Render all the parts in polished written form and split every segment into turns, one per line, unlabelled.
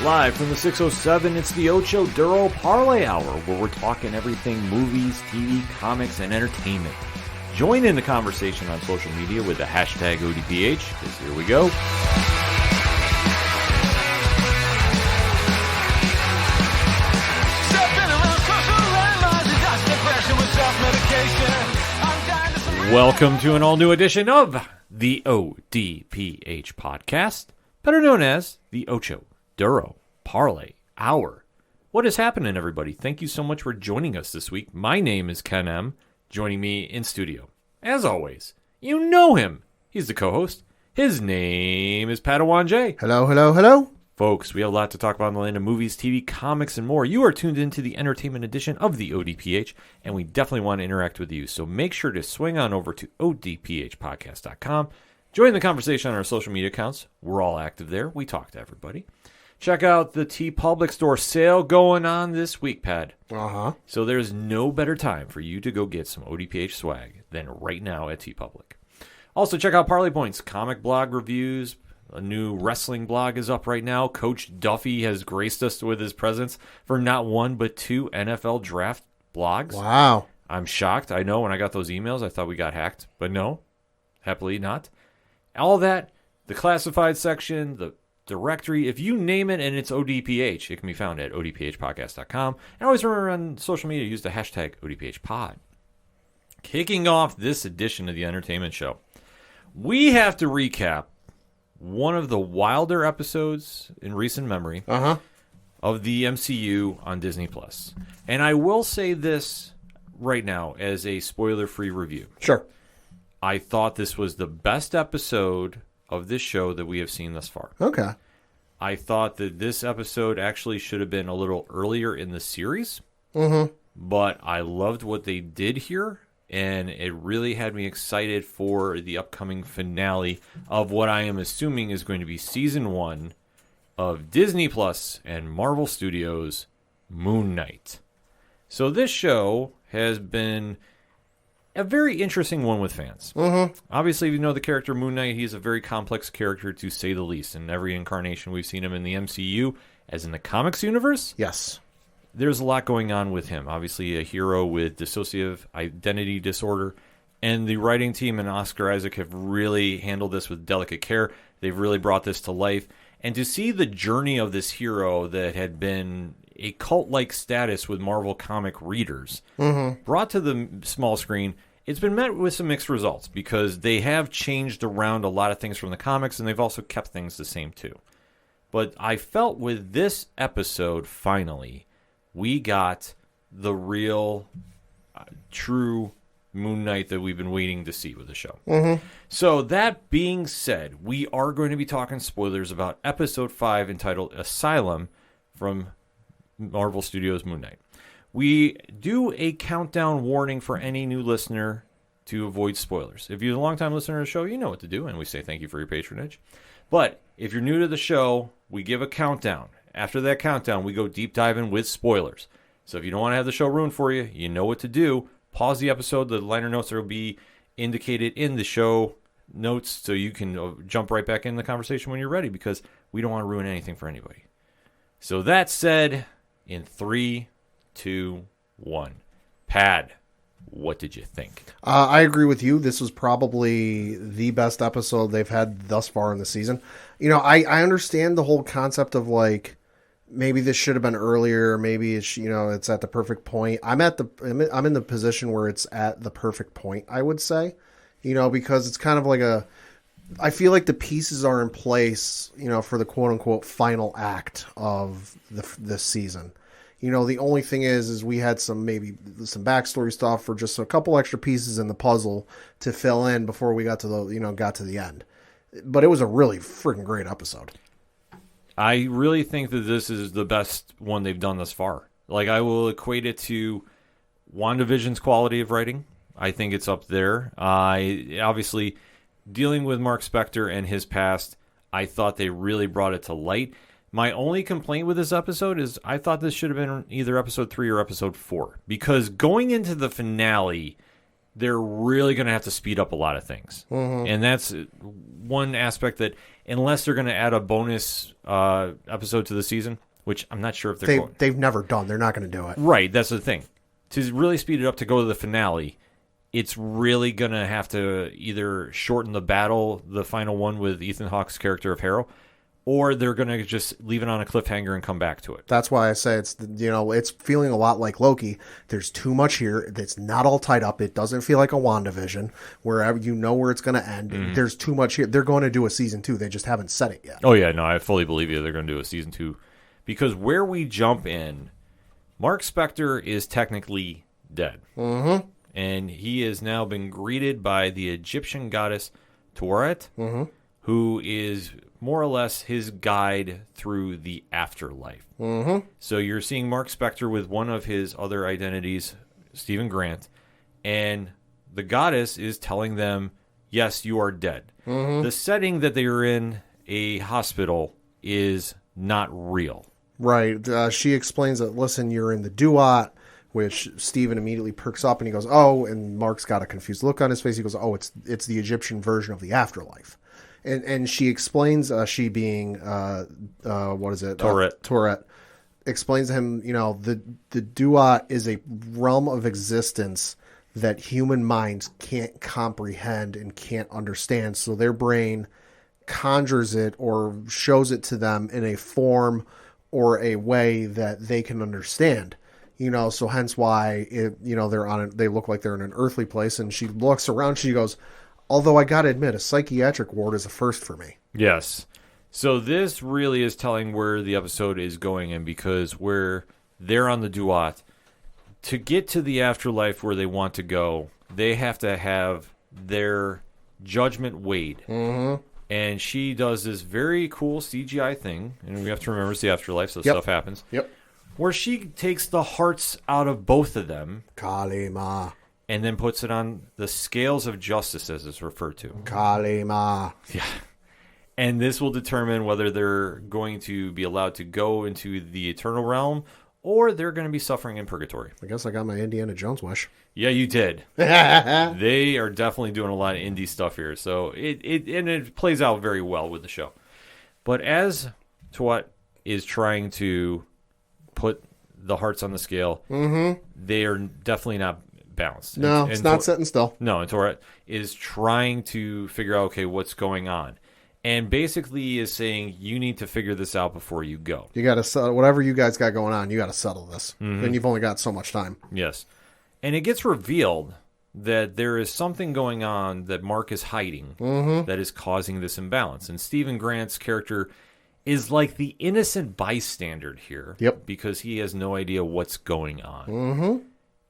Live from the 607, it's the Ocho Duro Parlay Hour, where we're talking everything movies, TV, comics, and entertainment. Join in the conversation on social media with the hashtag ODPH, because here we go. Welcome to an all-new edition of the ODPH podcast, better known as the Ocho Duro Parlay Hour. What is happening, everybody? Thank you so much for joining us this week. My name is Ken M. Joining me in studio, as always, you know him. He's the co-host. His name is Padawan J.
Hello, hello, hello.
Folks, we have a lot to talk about in the land of movies, TV, comics, and more. You are tuned into the entertainment edition of the ODPH, and we definitely want to interact with you. So make sure to swing on over to odphpodcast.com. Join the conversation on our social media accounts. We're all active there. We talk to everybody. Check out the TeePublic store sale going on this week, Pad. So there's no better time for you to go get some ODPH swag than right now at TeePublic. Also, check out Parlay Points, comic blog reviews. A new wrestling blog is up right now. Coach Duffy has graced us with his presence for not one but two NFL draft blogs.
Wow.
I'm shocked. I know when I got those emails, I thought we got hacked. But no, happily not. All that, the classified section, the directory, if you name it and it's ODPH, it can be found at odphpodcast.com. And always remember on social media, use the hashtag ODPHpod. Kicking off this edition of the entertainment show, we have to recap one of the wilder episodes in recent memory of the MCU on Disney+. And I will say this right now as a spoiler-free review.
Sure.
I thought this was the best episode of this show that we have seen thus far.
Okay.
I thought that this episode actually should have been a little earlier in the series. But I loved what they did here. And it really had me excited for the upcoming finale of what I am assuming is going to be Season 1 of Disney Plus and Marvel Studios' Moon Knight. So this show has been a very interesting one with fans. Obviously, if you know the character Moon Knight, he's a very complex character to say the least. In every incarnation we've seen him in the MCU, as in the comics universe.
Yes.
There's a lot going on with him. Obviously, a hero with dissociative identity disorder. And the writing team and Oscar Isaac have really handled this with delicate care. They've really brought this to life. And to see the journey of this hero that had been a cult-like status with Marvel comic readers brought to the small screen, it's been met with some mixed results because they have changed around a lot of things from the comics, and they've also kept things the same too. But I felt with this episode, finally, we got the real, true Moon Knight that we've been waiting to see with the show. So that being said, we are going to be talking spoilers about Episode 5 entitled Asylum from Marvel Studios' Moon Knight. We do a countdown warning for any new listener to avoid spoilers. If you're a long-time listener to the show, you know what to do, and we say thank you for your patronage. But if you're new to the show, we give a countdown. After that countdown, we go deep diving with spoilers. So if you don't want to have the show ruined for you, you know what to do. Pause the episode. The liner notes will be indicated in the show notes so you can jump right back in the conversation when you're ready because we don't want to ruin anything for anybody. So that said, in 3, 2, 1. Pad, what did you think?
I agree with you. This was probably the best episode they've had thus far in the season. You know, I understand the whole concept of like, maybe this should have been earlier. Maybe it's, it's at the perfect point. I'm in the position where it's at the perfect point, I would say, because it's kind of like I feel like the pieces are in place, for the quote unquote final act of this season. The only thing is we had some backstory stuff or just a couple extra pieces in the puzzle to fill in before we got to the end. But it was a really freaking great episode.
I really think that this is the best one they've done thus far. Like, I will equate it to WandaVision's quality of writing. I think it's up there. Obviously, dealing with Mark Spector and his past, I thought they really brought it to light. My only complaint with this episode is I thought this should have been either episode 3 or episode 4. Because going into the finale, they're really going to have to speed up a lot of things. Mm-hmm. And that's one aspect that, unless they're going to add a bonus episode to the season, which I'm not sure if
they've never done. They're not going to do it.
Right, that's the thing. To really speed it up to go to the finale, it's really going to have to either shorten the battle, the final one with Ethan Hawke's character of Harrow, or they're going to just leave it on a cliffhanger and come back to it.
That's why I say it's feeling a lot like Loki. There's too much here. It's not all tied up. It doesn't feel like a WandaVision where where it's going to end. Mm-hmm. There's too much here. They're going to do a season 2. They just haven't said it yet.
Oh, yeah. No, I fully believe you. They're going to do a season 2. Because where we jump in, Mark Spector is technically dead.
Mm-hmm.
And he has now been greeted by the Egyptian goddess Taweret, who is more or less his guide through the afterlife.
Mm-hmm.
So you're seeing Mark Spector with one of his other identities, Stephen Grant, and the goddess is telling them, yes, you are dead.
Mm-hmm.
The setting that they are in, a hospital, is not real.
Right. She explains that, listen, you're in the Duat, which Stephen immediately perks up and he goes, oh, and Mark's got a confused look on his face. He goes, oh, it's the Egyptian version of the afterlife. And she explains, she being, what is it?
Taweret.
Explains to him, the Duat is a realm of existence that human minds can't comprehend and can't understand. So their brain conjures it or shows it to them in a form or a way that they can understand. So hence why they look like they're in an earthly place. And she looks around, she goes, although I got to admit, a psychiatric ward is a first for me.
Yes. So this really is telling where the episode is going in, because where they're on the Duat, to get to the afterlife where they want to go, they have to have their judgment weighed.
Mm-hmm.
And she does this very cool CGI thing, and we have to remember it's the afterlife, so stuff happens.
Yep.
Where she takes the hearts out of both of them.
Kalima.
And then puts it on the scales of justice, as it's referred to.
Kalima.
Yeah. And this will determine whether they're going to be allowed to go into the eternal realm or they're going to be suffering in purgatory.
I guess I got my Indiana Jones wish.
Yeah, you did. They are definitely doing a lot of indie stuff here. So it plays out very well with the show. But as to what is trying to put the hearts on the scale, they are definitely not balanced.
No, it's not set in still.
No, and Taweret is trying to figure out, okay, what's going on. And basically is saying, you need to figure this out before you go.
You got to settle whatever you guys got going on. You got to settle this. And you've only got so much time.
Yes. And it gets revealed that there is something going on that Mark is hiding that is causing this imbalance. And Stephen Grant's character is like the innocent bystander here.
Yep.
Because he has no idea what's going on.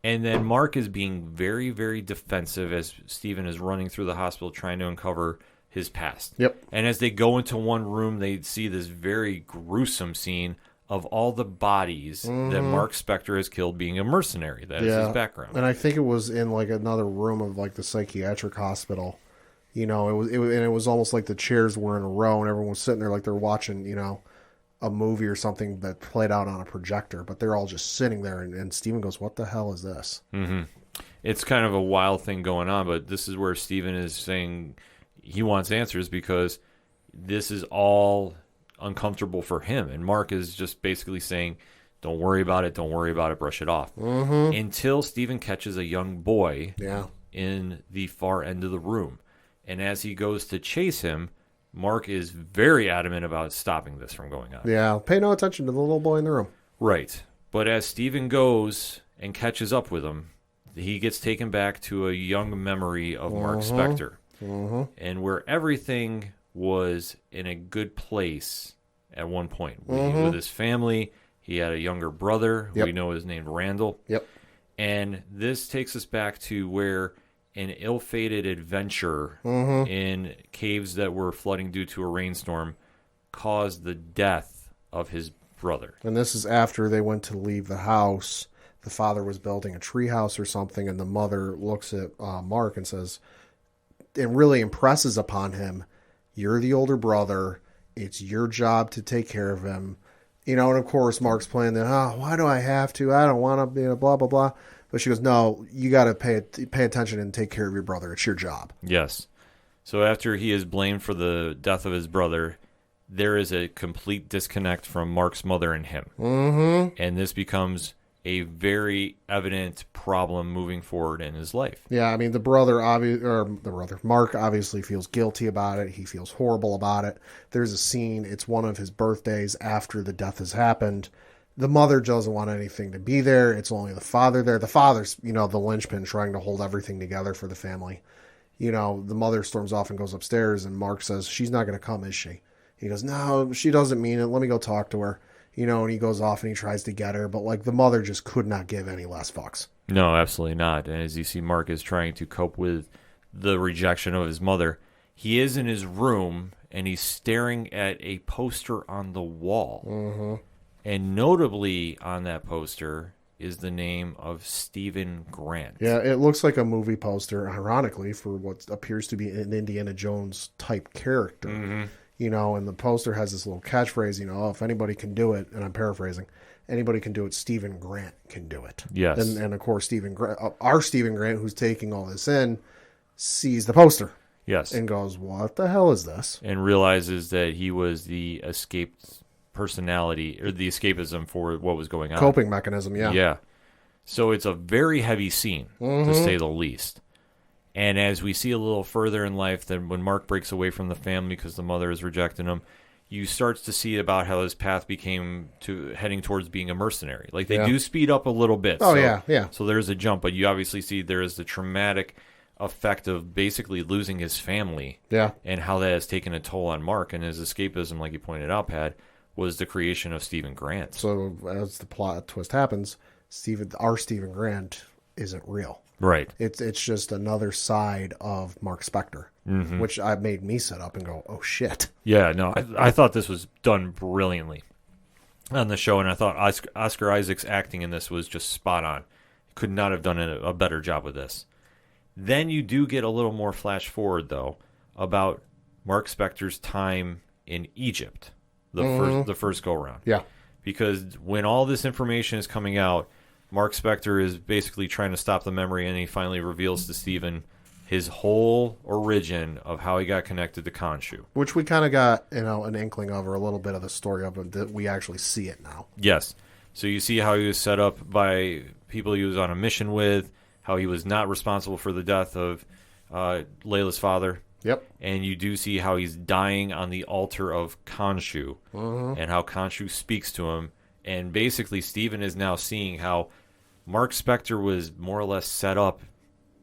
And then Mark is being very, very defensive as Stephen is running through the hospital trying to uncover his past.
Yep.
And as they go into one room, they see this very gruesome scene of all the bodies that Mark Spector has killed being a mercenary. That is his background.
And I think it was in like another room of like the psychiatric hospital. It was almost like the chairs were in a row and everyone was sitting there like they're watching, a movie or something that played out on a projector, but they're all just sitting there, and Steven goes, what the hell is this?
It's kind of a wild thing going on, but this is where Steven is saying he wants answers because this is all uncomfortable for him, and Mark is just basically saying, don't worry about it, brush it off. Until Steven catches a young boy in the far end of the room, and as he goes to chase him, Mark is very adamant about stopping this from going on.
Yeah, pay no attention to the little boy in the room.
Right. But as Steven goes and catches up with him, he gets taken back to a young memory of Mark Spector. And where everything was in a good place at one point. With his family, he had a younger brother who we know is named Randall. And this takes us back to where an ill-fated adventure in caves that were flooding due to a rainstorm caused the death of his brother.
And this is after they went to leave the house. The father was building a treehouse or something, and the mother looks at Mark and says, and really impresses upon him, you're the older brother. It's your job to take care of him. And of course, Mark's playing that, why do I have to? I don't want to, blah, blah, blah. But she goes, no, you got to pay attention and take care of your brother. It's your job.
Yes. So after he is blamed for the death of his brother, there is a complete disconnect from Mark's mother and him.
Mm-hmm.
And this becomes a very evident problem moving forward in his life.
Yeah, I mean, Mark obviously feels guilty about it. He feels horrible about it. There's a scene, it's one of his birthdays after the death has happened. The mother doesn't want anything to be there. It's only the father there. The father's, the linchpin trying to hold everything together for the family. The mother storms off and goes upstairs, and Mark says, she's not going to come, is she? He goes, no, she doesn't mean it. Let me go talk to her. And he goes off and he tries to get her. But, the mother just could not give any less fucks.
No, absolutely not. And as you see, Mark is trying to cope with the rejection of his mother. He is in his room, and he's staring at a poster on the wall.
Mm-hmm.
And notably on that poster is the name of Stephen Grant.
Yeah, it looks like a movie poster, ironically, for what appears to be an Indiana Jones type character.
Mm-hmm.
And the poster has this little catchphrase, if anybody can do it, and I'm paraphrasing, anybody can do it, Stephen Grant can do it.
Yes.
And of course, our Stephen Grant, who's taking all this in, sees the poster.
Yes.
And goes, what the hell is this?
And realizes that he was the escaped personality, or the escapism for what was going on.
Coping mechanism, yeah.
Yeah. So it's a very heavy scene, to say the least. And as we see a little further in life, then when Mark breaks away from the family because the mother is rejecting him, you start to see about how his path became to heading towards being a mercenary. They do speed up a little bit.
Oh, yeah.
So there's a jump, but you obviously see there is the traumatic effect of basically losing his family.
Yeah.
And how that has taken a toll on Mark. And his escapism, like you pointed out, Pat, was the creation of Stephen Grant.
So as the plot twist happens, our Stephen Grant isn't real.
Right.
It's just another side of Mark Spector, which made me sit up and go, oh, shit.
Yeah, no, I thought this was done brilliantly on the show, and I thought Oscar Isaac's acting in this was just spot on. Could not have done a better job with this. Then you do get a little more flash forward, though, about Mark Spector's time in Egypt, the first go-around.
Yeah.
Because when all this information is coming out, Mark Spector is basically trying to stop the memory, and he finally reveals to Steven his whole origin of how he got connected to Khonshu.
Which we kind of got, an inkling of, or a little bit of the story of it, that we actually see it now.
Yes. So you see how he was set up by people he was on a mission with, how he was not responsible for the death of Layla's father.
Yep.
And you do see how he's dying on the altar of Khonshu, and how Khonshu speaks to him. And basically, Steven is now seeing how Mark Spector was more or less set up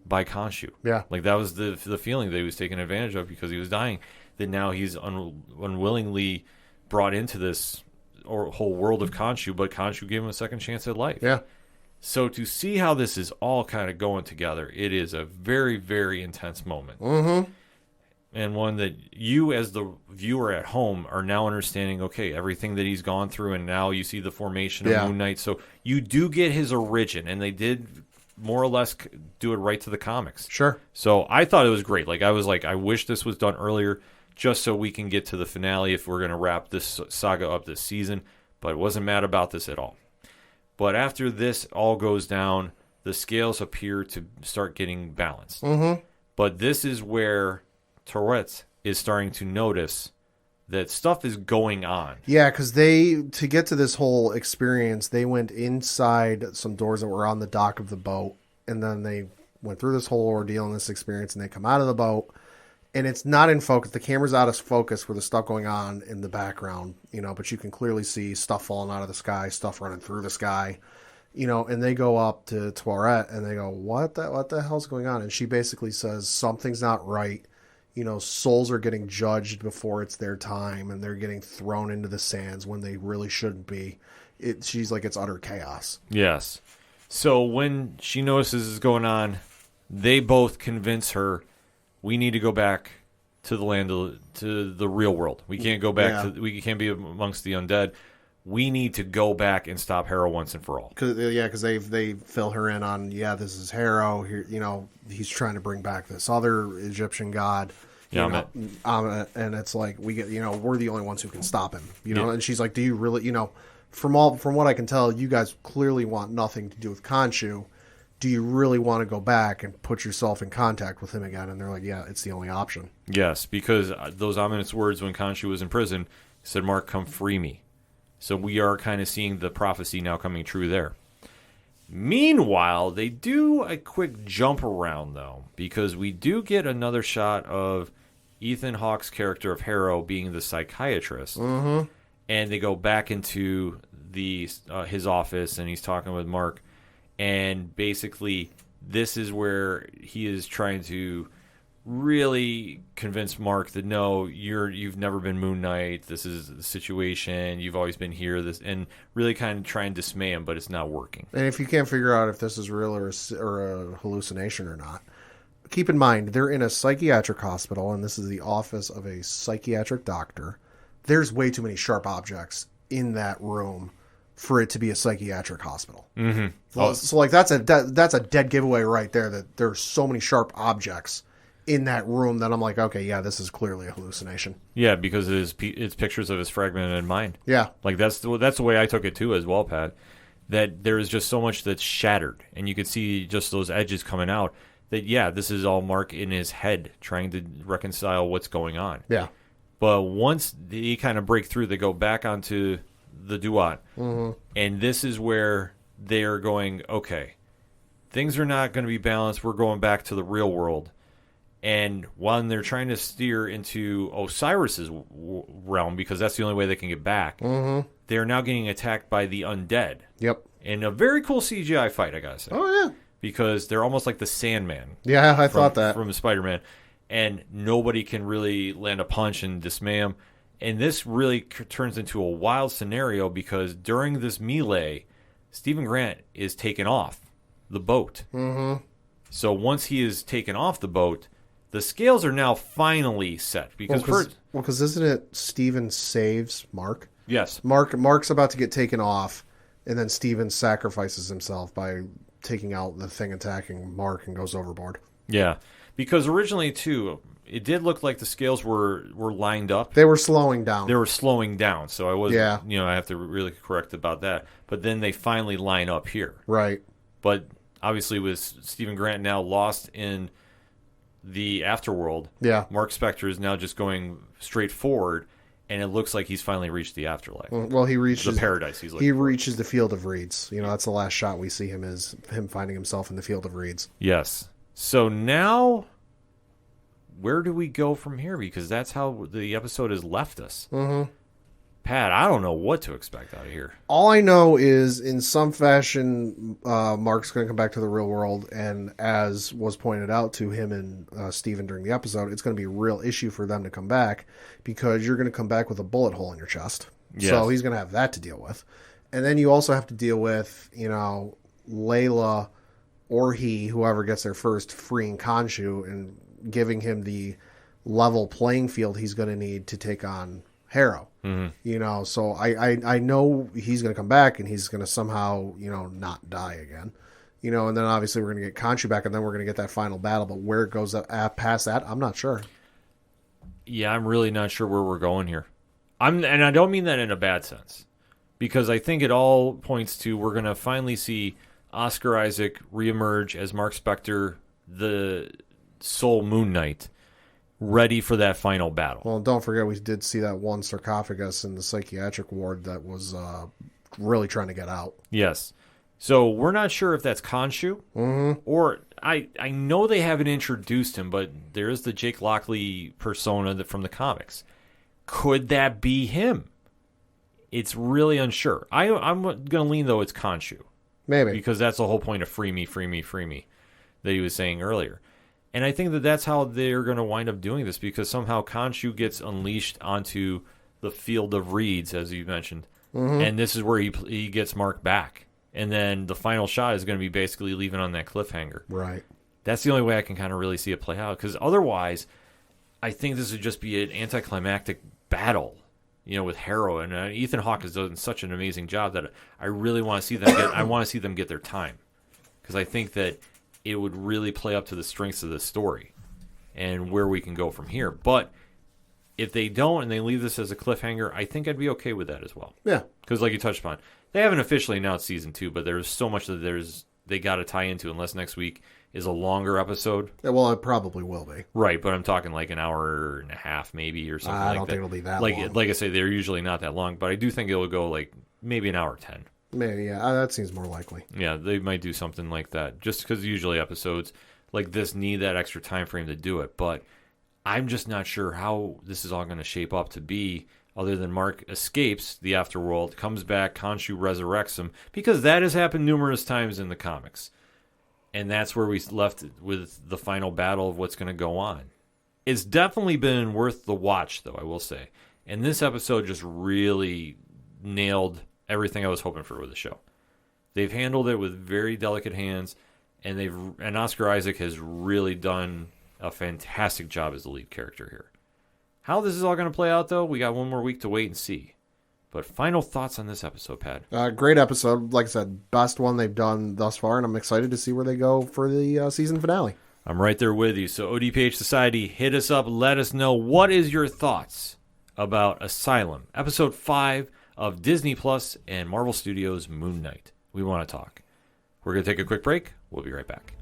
by Khonshu.
Yeah.
That was the feeling that he was taken advantage of because he was dying. That now he's unwillingly brought into this whole world of Khonshu, but Khonshu gave him a second chance at life.
Yeah.
So to see how this is all kind of going together, it is a very, very intense moment.
Mm-hmm.
And one that you, as the viewer at home, are now understanding, okay, everything that he's gone through, and now you see the formation of Moon Knight. So you do get his origin, and they did more or less do it right to the comics.
Sure.
So I thought it was great. I wish this was done earlier, just so we can get to the finale if we're going to wrap this saga up this season. But I wasn't mad about this at all. But after this all goes down, the scales appear to start getting balanced.
Mm-hmm.
But this is where Tourette's is starting to notice that stuff is going on.
Yeah, because to get to this whole experience, they went inside some doors that were on the dock of the boat, and then they went through this whole ordeal and this experience, and they come out of the boat, and it's not in focus. The camera's out of focus with the stuff going on in the background, but you can clearly see stuff falling out of the sky, stuff running through the sky, and they go up to Tourette, and they go, what the hell's going on? And she basically says, something's not right. Souls are getting judged before it's their time, and they're getting thrown into the sands when they really shouldn't be. She's like, it's utter chaos.
Yes. So when she notices this is going on, they both convince her, we need to go back to the land, to the real world. We can't go back we can't be amongst the undead. We need to go back and stop Harrow once and for all.
Because they fill her in on, this is Harrow. Here, he's trying to bring back this other Egyptian god. And it's like, we get, we're the only ones who can stop him. And she's like, do you really, from what I can tell, you guys clearly want nothing to do with Khonshu. do you really want to go back and put yourself in contact with him again? And they're like, yeah, it's the only option.
Yes, because those ominous words when Khonshu was in prison said, Mark, come free me. So we are kind of seeing the prophecy now coming true there. Meanwhile, they do a quick jump around, though, because we do get another shot of Ethan Hawke's character of Harrow being the psychiatrist.
Mm-hmm.
And they go back into his office, and he's talking with Mark. And basically, this is where he is trying to really convince Mark that no, you've never been Moon Knight. This is the situation. You've always been here. And really kind of try and dismay him, but it's not working.
And if you can't figure out if this is real or a hallucination or not, keep in mind they're in a psychiatric hospital, and this is the office of a psychiatric doctor. There's way too many sharp objects in that room for it to be a psychiatric hospital.
Mm-hmm.
So like that's a dead giveaway right there, that there's so many sharp objects in that room that I'm like, okay, yeah, this is clearly a hallucination.
Yeah, because it's pictures of his fragmented mind.
Yeah.
Like that's the way I took it too as well, Pat. That there is just so much that's shattered, and you could see just those edges coming out. That yeah, this is all Mark in his head trying to reconcile what's going on.
Yeah.
But once they kind of break through, they go back onto the Duat, and this is where they're going, okay, things are not going to be balanced. We're going back to the real world. And while they're trying to steer into Osiris's realm, because that's the only way they can get back, they're now getting attacked by the undead.
Yep.
In a very cool CGI fight, I gotta say.
Oh, yeah.
Because they're almost like the Sandman.
Yeah, I thought that.
From Spider-Man. And nobody can really land a punch and dismay him. And this really turns into a wild scenario because during this melee, Stephen Grant is taken off the boat.
Mm-hmm.
So once he is taken off the boat, the scales are now finally set. Because
because isn't it Stephen saves Mark?
Yes.
Mark's about to get taken off, and then Stephen sacrifices himself by taking out the thing attacking Mark and goes overboard.
Yeah. Because originally, too, it did look like the scales were lined up.
They were slowing down.
They were slowing down, so I wasn't, I have to really correct about that. But then they finally line up here.
Right.
But obviously with Stephen Grant now lost in the afterworld, Mark Spector is now just going straight forward, and it looks like he's finally reached the afterlife.
Well, he reaches
the paradise.
He reaches the field of reeds. That's the last shot we see him, is him finding himself in the field of reeds.
Yes. So now, where do we go from here? Because that's how the episode has left us.
Mm-hmm.
Pat, I don't know what to expect out of here.
All I know is, in some fashion, Mark's going to come back to the real world, and as was pointed out to him and Steven during the episode, it's going to be a real issue for them to come back, because you're going to come back with a bullet hole in your chest. Yes. So he's going to have that to deal with. And then you also have to deal with, Layla or whoever gets there first, freeing Khonshu and giving him the level playing field he's going to need to take on Harrow. Mm-hmm. So I know he's going to come back, and he's going to somehow, not die again. And then obviously we're going to get Khonshu back, and then we're going to get that final battle. But where it goes past that, I'm not sure.
Yeah, I'm really not sure where we're going here. And I don't mean that in a bad sense, because I think it all points to we're going to finally see Oscar Isaac reemerge as Mark Spector, the sole Moon Knight, ready for that final battle.
Well, don't forget we did see that one sarcophagus in the psychiatric ward that was really trying to get out.
Yes. So we're not sure if that's Khonshu, or I know they haven't introduced him, but there is the Jake Lockley persona from the comics. Could that be him? It's really unsure. I'm going to lean, though, it's Khonshu.
Maybe.
Because that's the whole point of free me that he was saying earlier. And I think that's how they're going to wind up doing this, because somehow Khonshu gets unleashed onto the field of reeds, as you mentioned. Mm-hmm. And this is where he gets Mark back. And then the final shot is going to be basically leaving on that cliffhanger.
Right.
That's the only way I can kind of really see it play out. Because otherwise, I think this would just be an anticlimactic battle, with Harrow. And Ethan Hawke has done such an amazing job that I really want to see them get their time. Because I think that it would really play up to the strengths of the story and where we can go from here. But if they don't and they leave this as a cliffhanger, I think I'd be okay with that as well.
Yeah.
Because like you touched upon, they haven't officially announced season 2, but there's so much that there's they got to tie into, unless next week is a longer episode.
Yeah, well, it probably will be.
Right, but I'm talking like an hour and a half maybe or something like that.
I don't think it'll be that long.
Like I say, they're usually not that long, but I do think it will go like maybe an hour 10.
Maybe, yeah, that seems more likely.
Yeah, they might do something like that, just because usually episodes like this need that extra time frame to do it. But I'm just not sure how this is all going to shape up to be, other than Mark escapes the afterworld, comes back, Khonshu resurrects him, because that has happened numerous times in the comics. And that's where we left with the final battle of what's going to go on. It's definitely been worth the watch, though, I will say. And this episode just really nailed everything I was hoping for with the show. They've handled it with very delicate hands, and Oscar Isaac has really done a fantastic job as the lead character here. How this is all going to play out, though, we got one more week to wait and see. But final thoughts on this episode, Pat?
Great episode. Like I said, best one they've done thus far, and I'm excited to see where they go for the season finale.
I'm right there with you. So ODPH Society, hit us up. Let us know, what is your thoughts about Asylum, Episode 5 of Disney Plus and Marvel Studios' Moon Knight. We want to talk. We're going to take a quick break. We'll be right back.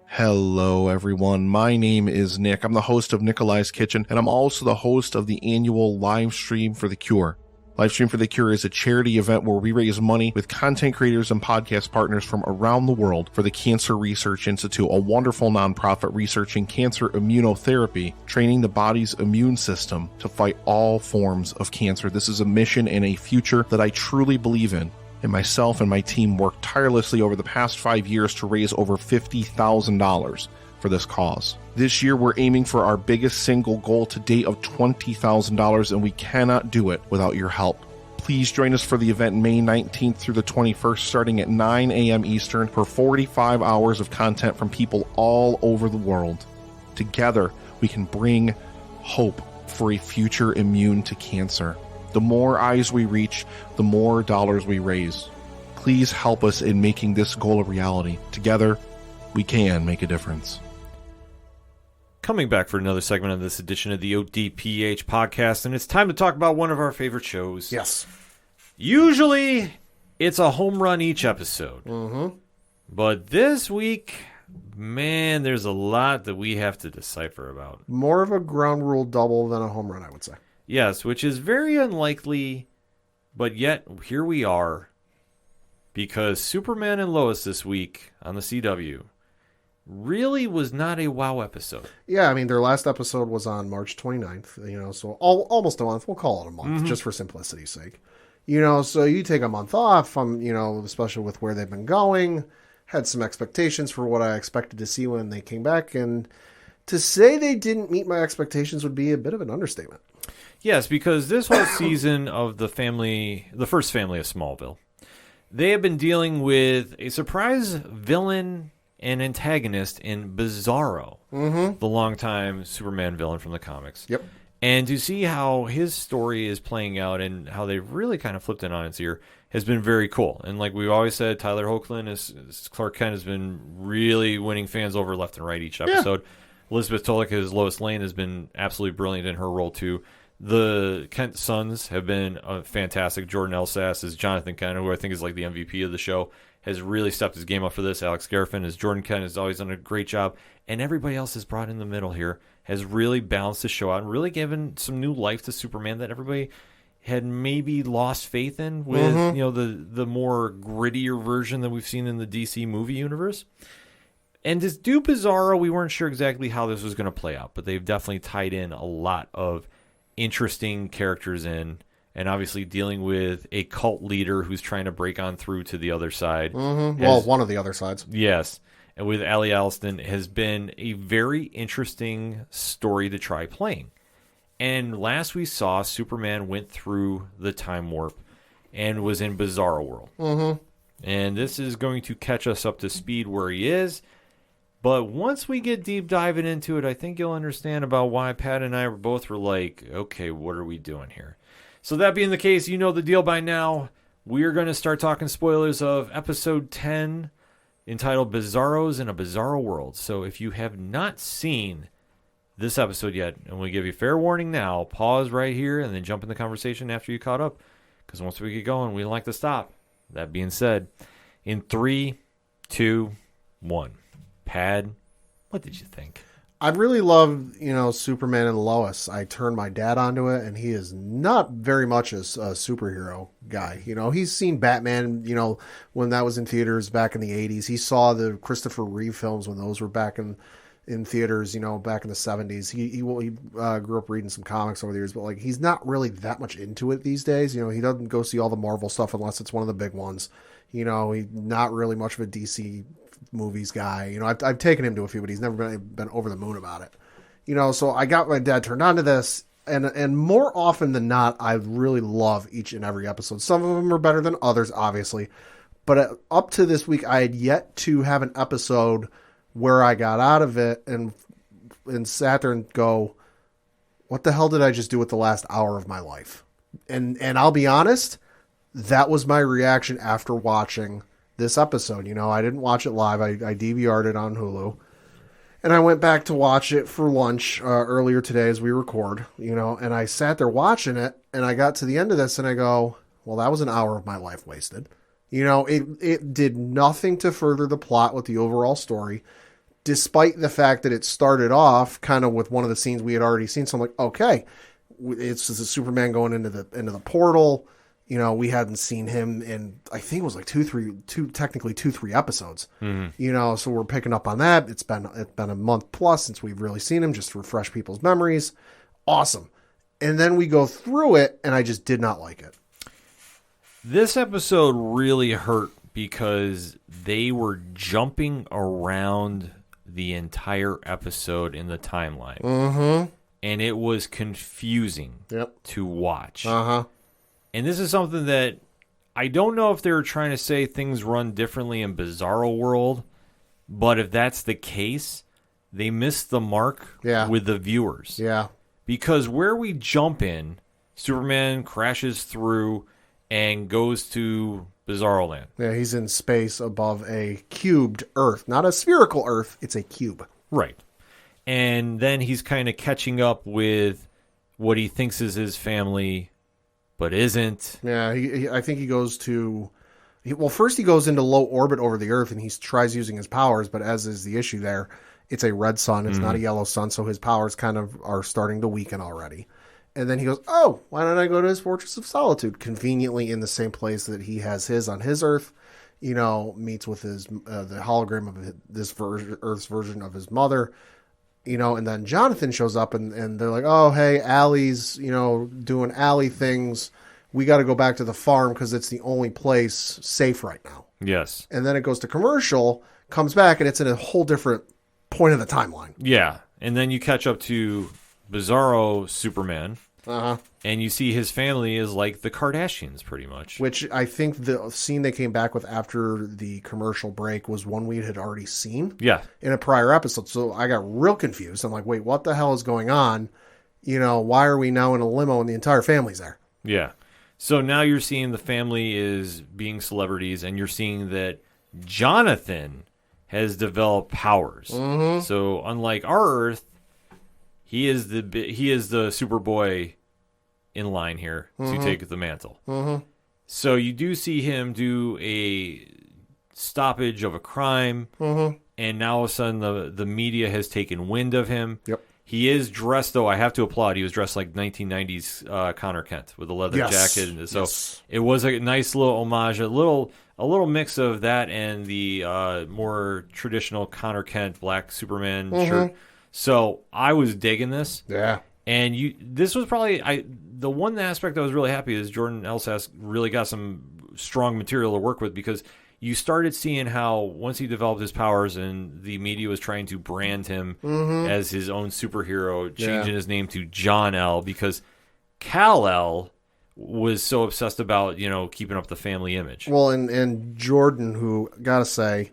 Hello, everyone. My name is Nick. I'm the host of Nikolai's Kitchen, and I'm also the host of the annual Livestream for the Cure. Livestream for the Cure is a charity event where we raise money with content creators and podcast partners from around the world for the Cancer Research Institute, a wonderful nonprofit researching cancer immunotherapy, training the body's immune system to fight all forms of cancer. This is a mission and a future that I truly believe in. And myself and my team worked tirelessly over the past 5 years to raise over $50,000 for this cause. This year, we're aiming for our biggest single goal to date of $20,000, and we cannot do it without your help. Please join us for the event May 19th through the 21st, starting at 9 a.m. Eastern, for 45 hours of content from people all over the world. Together, we can bring hope for a future immune to cancer. The more eyes we reach, the more dollars we raise. Please help us in making this goal a reality. Together, we can make a difference.
Coming back for another segment of this edition of the ODPH podcast, and it's time to talk about one of our favorite shows.
Yes.
Usually, it's a home run each episode.
Mm-hmm.
But this week, man, there's a lot that we have to decipher about.
More of a ground rule double than a home run, I would say.
Yes, which is very unlikely, but yet here we are, because Superman and Lois this week on the CW really was not a wow episode.
Yeah, I mean, their last episode was on March 29th, so almost a month. We'll call it a month, just for simplicity's sake. So you take a month off, especially with where they've been going, had some expectations for what I expected to see when they came back, and to say they didn't meet my expectations would be a bit of an understatement.
Yes, because this whole season of the first family of Smallville, they have been dealing with a surprise villain and antagonist in Bizarro, the longtime Superman villain from the comics.
Yep.
And to see how his story is playing out and how they've really kind of flipped it on its ear has been very cool. And like we always said, Tyler Hoechlin as Clark Kent has been really winning fans over left and right each episode. Yeah. Elizabeth Tulloch as Lois Lane has been absolutely brilliant in her role too. The Kent sons have been fantastic. Jordan Elsass as Jonathan Kent, who I think is like the MVP of the show, has really stepped his game up for this. Alex Garfin as Jordan Kent has always done a great job. And everybody else is brought in the middle here, has really balanced the show out and really given some new life to Superman that everybody had maybe lost faith in with the more grittier version that we've seen in the DC movie universe. And to do Bizarro, we weren't sure exactly how this was going to play out, but they've definitely tied in a lot of interesting characters in, and obviously dealing with a cult leader who's trying to break on through to the other side.
One of the other sides.
Yes. And with Ali Alston has been a very interesting story to try playing. And last we saw, Superman went through the time warp and was in Bizarro World. And this is going to catch us up to speed where he is. But once we get deep diving into it, I think you'll understand about why Pat and I were like, okay, what are we doing here? So that being the case, you know the deal by now. We're going to start talking spoilers of episode 10, entitled Bizarros in a Bizarro World. So if you have not seen this episode yet, and we give you fair warning now. Pause right here and then jump in the conversation after you caught up, because once we get going, we don't like to stop. That being said, in 3, 2, 1, Pad, what did you think?
I really love, Superman and Lois. I turned my dad onto it, and he is not very much a superhero guy. He's seen Batman, when that was in theaters back in the 80s. He saw the Christopher Reeve films when those were back in theaters, back in the 70s. He grew up reading some comics over the years, but he's not really that much into it these days. He doesn't go see all the Marvel stuff unless it's one of the big ones. He's not really much of a DC movies guy. I've taken him to a few, but he's never been over the moon about it. So I got my dad turned on to this, and more often than not, I really love each and every episode. Some of them are better than others, obviously, but up to this week, I had yet to have an episode where I got out of it and sat there and go, what the hell did I just do with the last hour of my life? And I'll be honest, that was my reaction after watching this episode. I didn't watch it live. I DVR'd it on Hulu, and I went back to watch it for lunch earlier today as we record, and I sat there watching it, and I got to the end of this and I go, well, that was an hour of my life wasted. It did nothing to further the plot with the overall story, despite the fact that it started off kind of with one of the scenes we had already seen. So I'm like, okay, it's just a Superman going into the portal. We hadn't seen him in, I think it was like 2-3 episodes. Mm-hmm. So we're picking up on that. It's been a month plus since we've really seen him, just to refresh people's memories. Awesome. And then we go through it, and I just did not like it.
This episode really hurt because they were jumping around the entire episode in the timeline. Mm-hmm. And it was confusing to watch. Uh-huh. And this is something that I don't know if they were trying to say things run differently in Bizarro World, but if that's the case, they missed the mark with the viewers. Yeah. Because where we jump in, Superman crashes through and goes to Bizarro Land.
Yeah, he's in space above a cubed Earth. Not a spherical Earth, it's a cube.
Right. And then he's kind of catching up with what he thinks is his family, but isn't.
Yeah, I think he goes to... first he goes into low orbit over the Earth, and he tries using his powers, but as is the issue there, it's a red sun, it's not a yellow sun, so his powers kind of are starting to weaken already. And then he goes, oh, why don't I go to his Fortress of Solitude? Conveniently in the same place that he has his on his Earth, meets with his the hologram of this Earth's version of his mother, and then Jonathan shows up and they're like, oh, hey, Allie's, doing Allie things. We got to go back to the farm because it's the only place safe right now.
Yes.
And then it goes to commercial, comes back, and it's in a whole different point of the timeline.
Yeah. And then you catch up to Bizarro Superman. Uh-huh. And you see his family is like the Kardashians, pretty much.
Which I think the scene they came back with after the commercial break was one we had already seen.
Yeah.
In a prior episode. So I got real confused. I'm like, wait, what the hell is going on? Why are we now in a limo and the entire family's there?
Yeah. So now you're seeing the family is being celebrities, and you're seeing that Jonathan has developed powers. Mm-hmm. So unlike our Earth, he is the Superboy in line here to take the mantle. Mm-hmm. So you do see him do a stoppage of a crime, and now all of a sudden the media has taken wind of him. Yep. He is dressed, though, I have to applaud, he was dressed like 1990s Connor Kent with a leather jacket. And so it was a nice little homage, a little mix of that and the more traditional Connor Kent black Superman shirt. So I was digging this. Yeah. And this was probably the one aspect I was really happy is Jordan Elsass really got some strong material to work with, because you started seeing how once he developed his powers and the media was trying to brand him as his own superhero, changing his name to John-El, because Kal-El was so obsessed about, keeping up the family image.
Well, and Jordan, who, gotta say,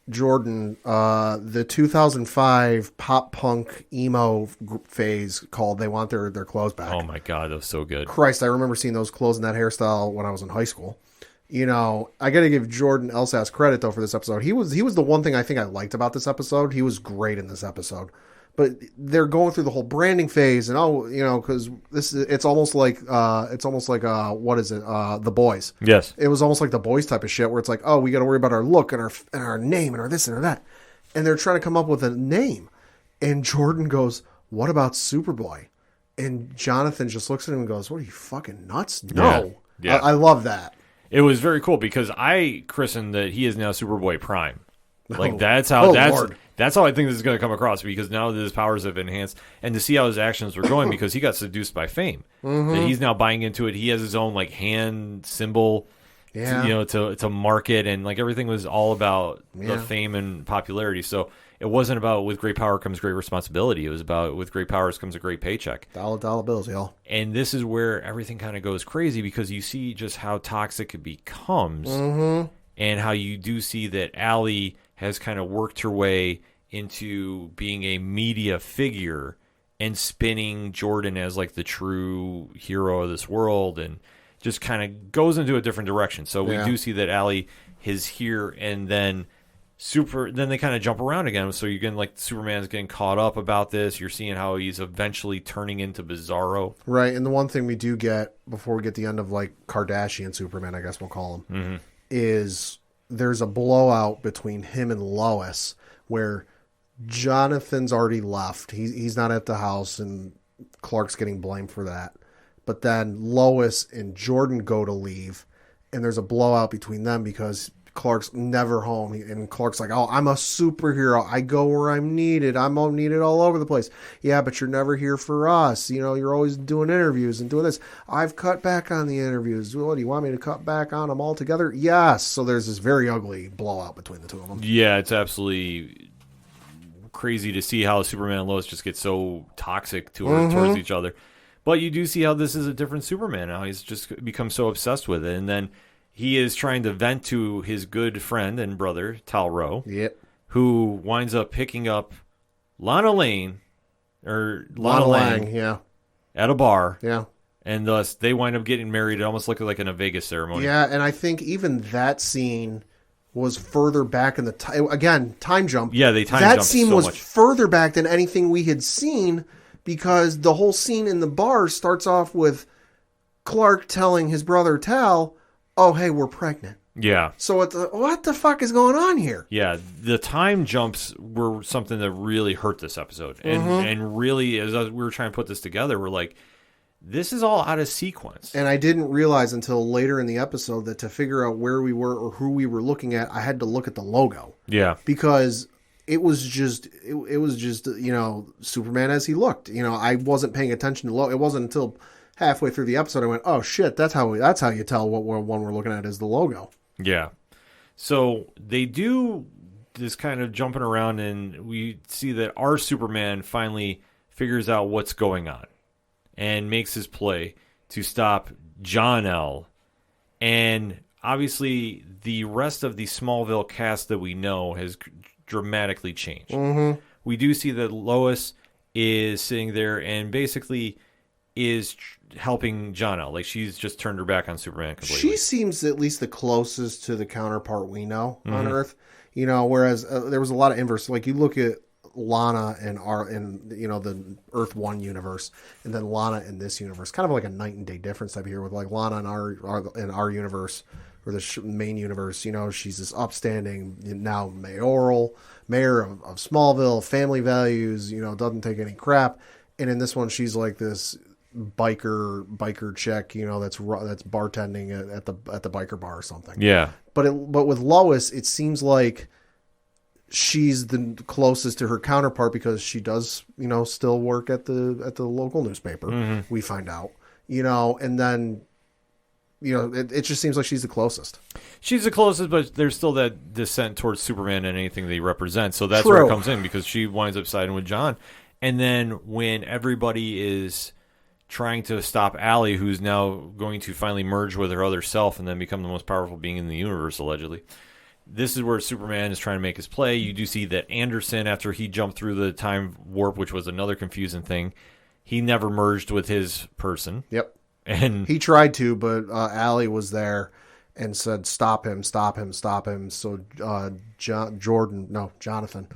the 2005 pop punk emo phase called They Want Their Clothes Back.
Oh my God, that was so good.
Christ, I remember seeing those clothes and that hairstyle when I was in high school. I got to give Jordan Elsass credit, though, for this episode. He was the one thing I think I liked about this episode. He was great in this episode. But they're going through the whole branding phase, and because it's almost like what is it? The Boys.
Yes.
It was almost like the Boys type of shit, where it's like, oh, we got to worry about our look and our name and our this and our that, and they're trying to come up with a name, and Jordan goes, "What about Superboy?" And Jonathan just looks at him and goes, "What are you, fucking nuts?" No.
Yeah.
I love that.
It was very cool because I christened that he is now Superboy Prime. Like,
Oh.
that's how
Lord.
that's how I think this is going to come across, because now that his powers have enhanced, and to see how his actions were going, because he got seduced by fame. That he's now buying into it. He has his own, like, hand symbol to market, and, like, everything was all about the fame and popularity. So it wasn't about with great power comes great responsibility. It was about with great powers comes a great paycheck.
Dollar bills, y'all.
And this is where everything kind of goes crazy, because you see just how toxic it becomes, and how you do see that Allie has kind of worked her way into being a media figure and spinning Jordan as like the true hero of this world, and just kind of goes into a different direction. So we do see that Allie is here, and then they kind of jump around again. So you're getting like Superman's getting caught up about this. You're seeing how he's eventually turning into Bizarro.
Right, and the one thing we do get before we get the end of like Kardashian Superman, I guess we'll call him, is there's a blowout between him and Lois where Jonathan's already left. He's not at the house, and Clark's getting blamed for that. But then Lois and Jordan go to leave, and there's a blowout between them because Clark's never home. And Clark's like, oh, I'm a superhero. I go where I'm needed. I'm needed all over the place. Yeah, but you're never here for us. You're always doing interviews and doing this. I've cut back on the interviews. What, do you want me to cut back on them altogether? Yes. So there's this very ugly blowout between the two of them.
Yeah, it's absolutely crazy to see how Superman and Lois just get so toxic towards each other. But you do see how this is a different Superman now. He's just become so obsessed with it. And then he is trying to vent to his good friend and brother, Tal-Ro, who winds up picking up Lana Lang,
yeah,
at a bar.
Yeah.
And thus, they wind up getting married. It almost looked like in a Vegas ceremony.
Yeah, and I think even that scene was further back in the time. Again, time jump.
Yeah, they time
that
jumped
scene
so
was
much.
further back than anything we had seen, because the whole scene in the bar starts off with Clark telling his brother Tal, oh, hey, we're pregnant.
Yeah.
So what the fuck is going on here?
Yeah, the time jumps were something that really hurt this episode. And really, as we were trying to put this together, we're like, this is all out of sequence.
And I didn't realize until later in the episode that to figure out where we were or who we were looking at, I had to look at the logo.
Yeah.
Because it was just Superman as he looked. I wasn't paying attention to it wasn't until halfway through the episode I went, oh shit, that's how you tell what one we're looking at is the logo.
Yeah. So they do this kind of jumping around, and we see that our Superman finally figures out what's going on and makes his play to stop Jor-El. And obviously the rest of the Smallville cast that we know has dramatically changed. We do see that Lois is sitting there and basically is helping Jor-El. Like, she's just turned her back on Superman completely.
She seems at least the closest to the counterpart we know on Earth. Whereas there was a lot of inverse. Like, you look at Lana in the Earth 1 universe, and then Lana in this universe, kind of like a night and day difference type here with like Lana in our universe, or the main universe. She's this upstanding, now mayor of Smallville, family values, doesn't take any crap. And in this one, she's like this biker chick, that's bartending at the biker bar or something.
Yeah.
But with Lois, it seems like she's the closest to her counterpart because she does, still work at the local newspaper. We find out, and then, it just seems like she's the closest. She's
the closest, but there's still that descent towards Superman and anything they represent. So that's
True.
where it comes in, because she winds up siding with John. And then when everybody is trying to stop Allie, who's now going to finally merge with her other self and then become the most powerful being in the universe, allegedly. This is where Superman is trying to make his play. You do see that Anderson, after he jumped through the time warp, which was another confusing thing, he never merged with his person.
Yep.
And
he tried to, but Allie was there. and said, stop him, stop him, stop him. So Jonathan.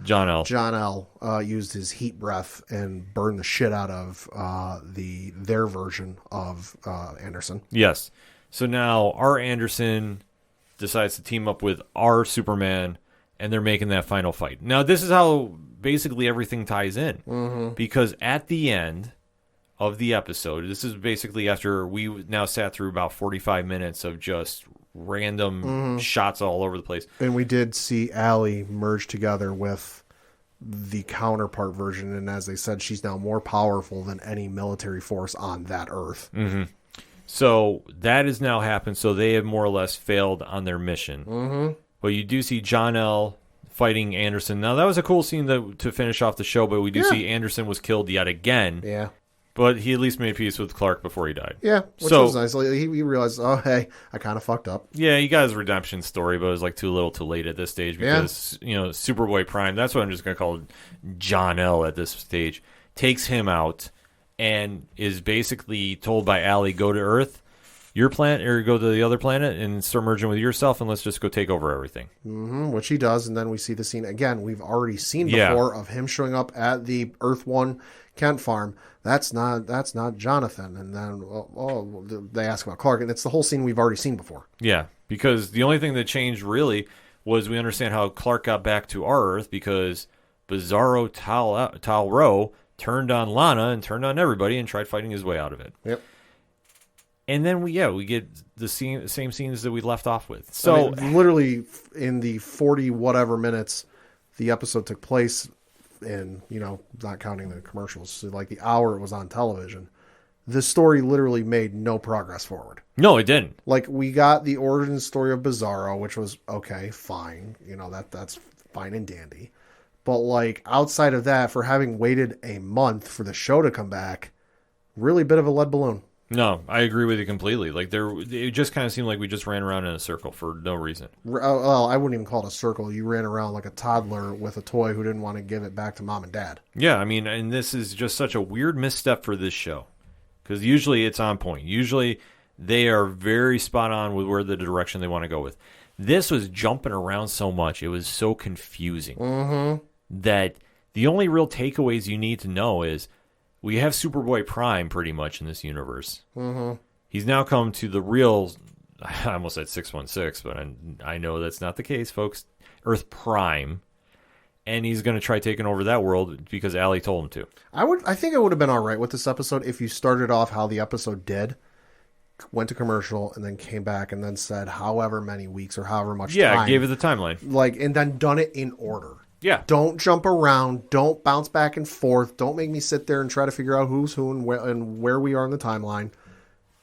John L.
John L. Used his heat breath and burned the shit out of their version of Anderson.
Yes. So now our Anderson decides to team up with our Superman, and they're making that final fight. Now, this is how basically everything ties in. Because at the end of the episode, this is basically after we now sat through about 45 minutes of just random shots all over the place.
And we did see Allie merge together with the counterpart version, and as they said, she's now more powerful than any military force on that Earth.
So that has now happened, so they have more or less failed on their mission. But you do see John L. fighting Anderson. Now, that was a cool scene to finish off the show, but we do see Anderson was killed yet again.
Yeah.
But he at least made peace with Clark before he died.
Yeah, which was nice. Like, he realized, oh, hey, I kind of fucked up.
Yeah, he got his redemption story, but it was like too little too late at this stage because, Superboy Prime, that's what I'm just going to call John L. at this stage, takes him out and is basically told by Allie, go to Earth, your planet, or go to the other planet and start merging with yourself, and let's just go take over everything.
Which he does, and then we see the scene again. We've already seen before of him showing up at the Earth 1 Kent farm. That's not Jonathan. And then they ask about Clark, and it's the whole scene we've already seen before.
Yeah, because the only thing that changed really was we understand how Clark got back to our Earth because Bizarro Tal-Ro turned on Lana and turned on everybody and tried fighting his way out of it.
Yep.
And then we get the same scenes that we left off with. So
literally in the 40 whatever minutes the episode took place in, not counting the commercials, so like the hour it was on television, the story literally made no progress forward.
No, it didn't.
Like, we got the origin story of Bizarro, which was okay, fine. That's fine and dandy. But like, outside of that, for having waited a month for the show to come back, really bit of a lead balloon.
No, I agree with you completely. Like, it just kind of seemed like we just ran around in a circle for no reason.
Well, I wouldn't even call it a circle. You ran around like a toddler with a toy who didn't want to give it back to mom and dad.
Yeah, I mean, and this is just such a weird misstep for this show. Because usually it's on point. Usually they are very spot on with where the direction they want to go with. This was jumping around so much. It was so confusing. That the only real takeaways you need to know is we have Superboy Prime pretty much in this universe. He's now come to the real, I almost said 616, but I know that's not the case, folks. Earth Prime. And he's going to try taking over that world because Allie told him to.
I think it would have been all right with this episode if you started off how the episode did, went to commercial, and then came back and then said however many weeks or however much time.
Yeah, gave it the timeline.
And then done it in order.
Yeah.
Don't jump around. Don't bounce back and forth. Don't make me sit there and try to figure out who's who and where we are in the timeline.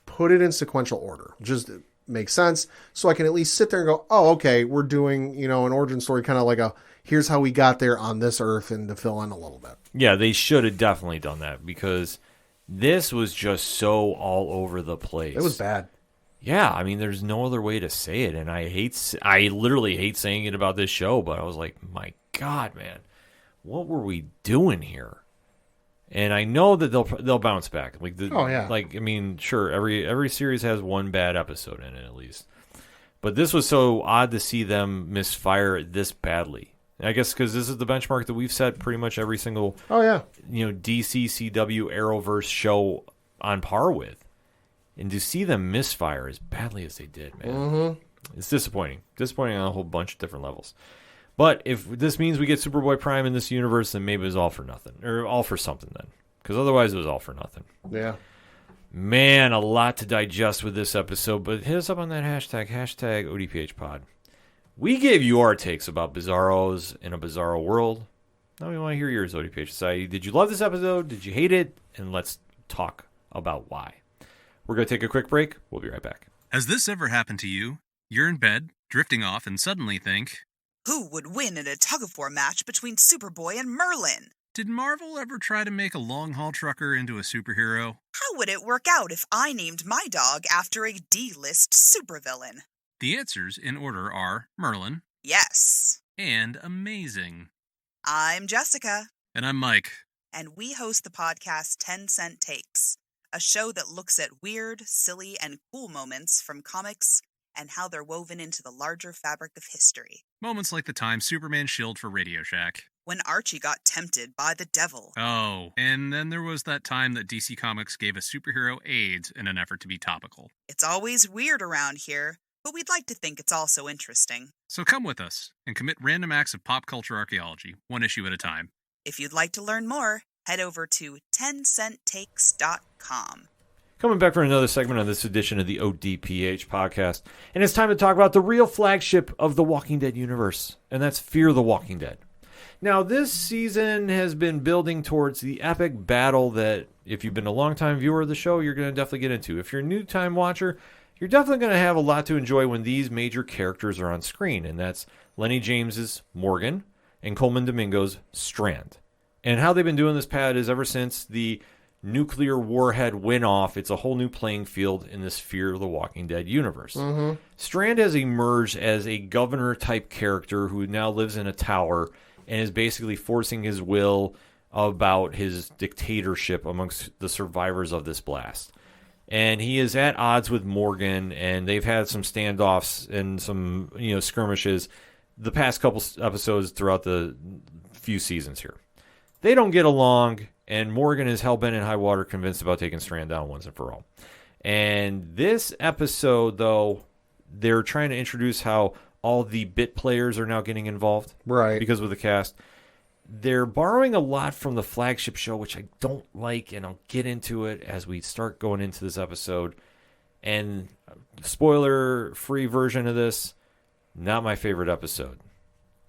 Put it in sequential order. Just makes sense. So I can at least sit there and go, oh, okay, we're doing, an origin story, kind of like here's how we got there on this Earth, and to fill in a little bit. Yeah,
they should have definitely done that because this was just so all over the place.
It was bad.
Yeah, I mean, there's no other way to say it, and I literally hate saying it about this show, but I was like, my God, man, what were we doing here? And I know that they'll bounce back. Like, I mean, sure, every series has one bad episode in it at least, but this was so odd to see them misfire this badly. I guess because this is the benchmark that we've set pretty much every single DC, CW, Arrowverse show on par with. And to see them misfire as badly as they did, man, it's disappointing. Disappointing on a whole bunch of different levels. But if this means we get Superboy Prime in this universe, then maybe it was all for nothing. Or all for something then. Because otherwise it was all for nothing.
Yeah.
Man, a lot to digest with this episode. But hit us up on that hashtag ODPH Pod. We gave you our takes about Bizarros in a Bizarro world. Now we want to hear yours, ODPH Society. Did you love this episode? Did you hate it? And let's talk about why. We're going to take a quick break. We'll be right back.
Has this ever happened to you? You're in bed, drifting off, and suddenly think,
who would win in a tug-of-war match between Superboy and Merlin?
Did Marvel ever try to make a long-haul trucker into a superhero?
How would it work out if I named my dog after a D-list supervillain?
The answers in order are Merlin.
Yes.
And amazing.
I'm Jessica.
And I'm Mike.
And we host the podcast 10 Cent Takes, a show that looks at weird, silly, and cool moments from comics, and how they're woven into the larger fabric of history.
Moments like the time Superman shilled for Radio Shack.
When Archie got tempted by the devil.
Oh, and then there was that time that DC Comics gave a superhero AIDS in an effort to be topical.
It's always weird around here, but we'd like to think it's also interesting.
So come with us and commit random acts of pop culture archaeology, one issue at a time.
If you'd like to learn more, head over to 10centtakes.com.
Coming back for another segment on this edition of the ODPH podcast, and it's time to talk about the real flagship of the Walking Dead universe, and that's Fear the Walking Dead. Now, this season has been building towards the epic battle that, if you've been a longtime viewer of the show, you're going to definitely get into. If you're a new-time watcher, you're definitely going to have a lot to enjoy when these major characters are on screen, and that's Lenny James's Morgan and Coleman Domingo's Strand. And how they've been doing this, Pat, is ever since the nuclear warhead went off, it's a whole new playing field in this Fear the Walking Dead universe.
Mm-hmm.
Strand has emerged as a governor-type character who now lives in a tower and is basically forcing his will about his dictatorship amongst the survivors of this blast. And he is at odds with Morgan, and they've had some standoffs and some skirmishes the past couple episodes throughout the few seasons here. They don't get along, and Morgan is hell-bent in high water, convinced about taking Strand down once and for all. And this episode, though, they're trying to introduce how all the bit players are now getting involved.
Right.
Because of the cast. They're borrowing a lot from the flagship show, which I don't like, and I'll get into it as we start going into this episode. And spoiler-free version of this, not my favorite episode.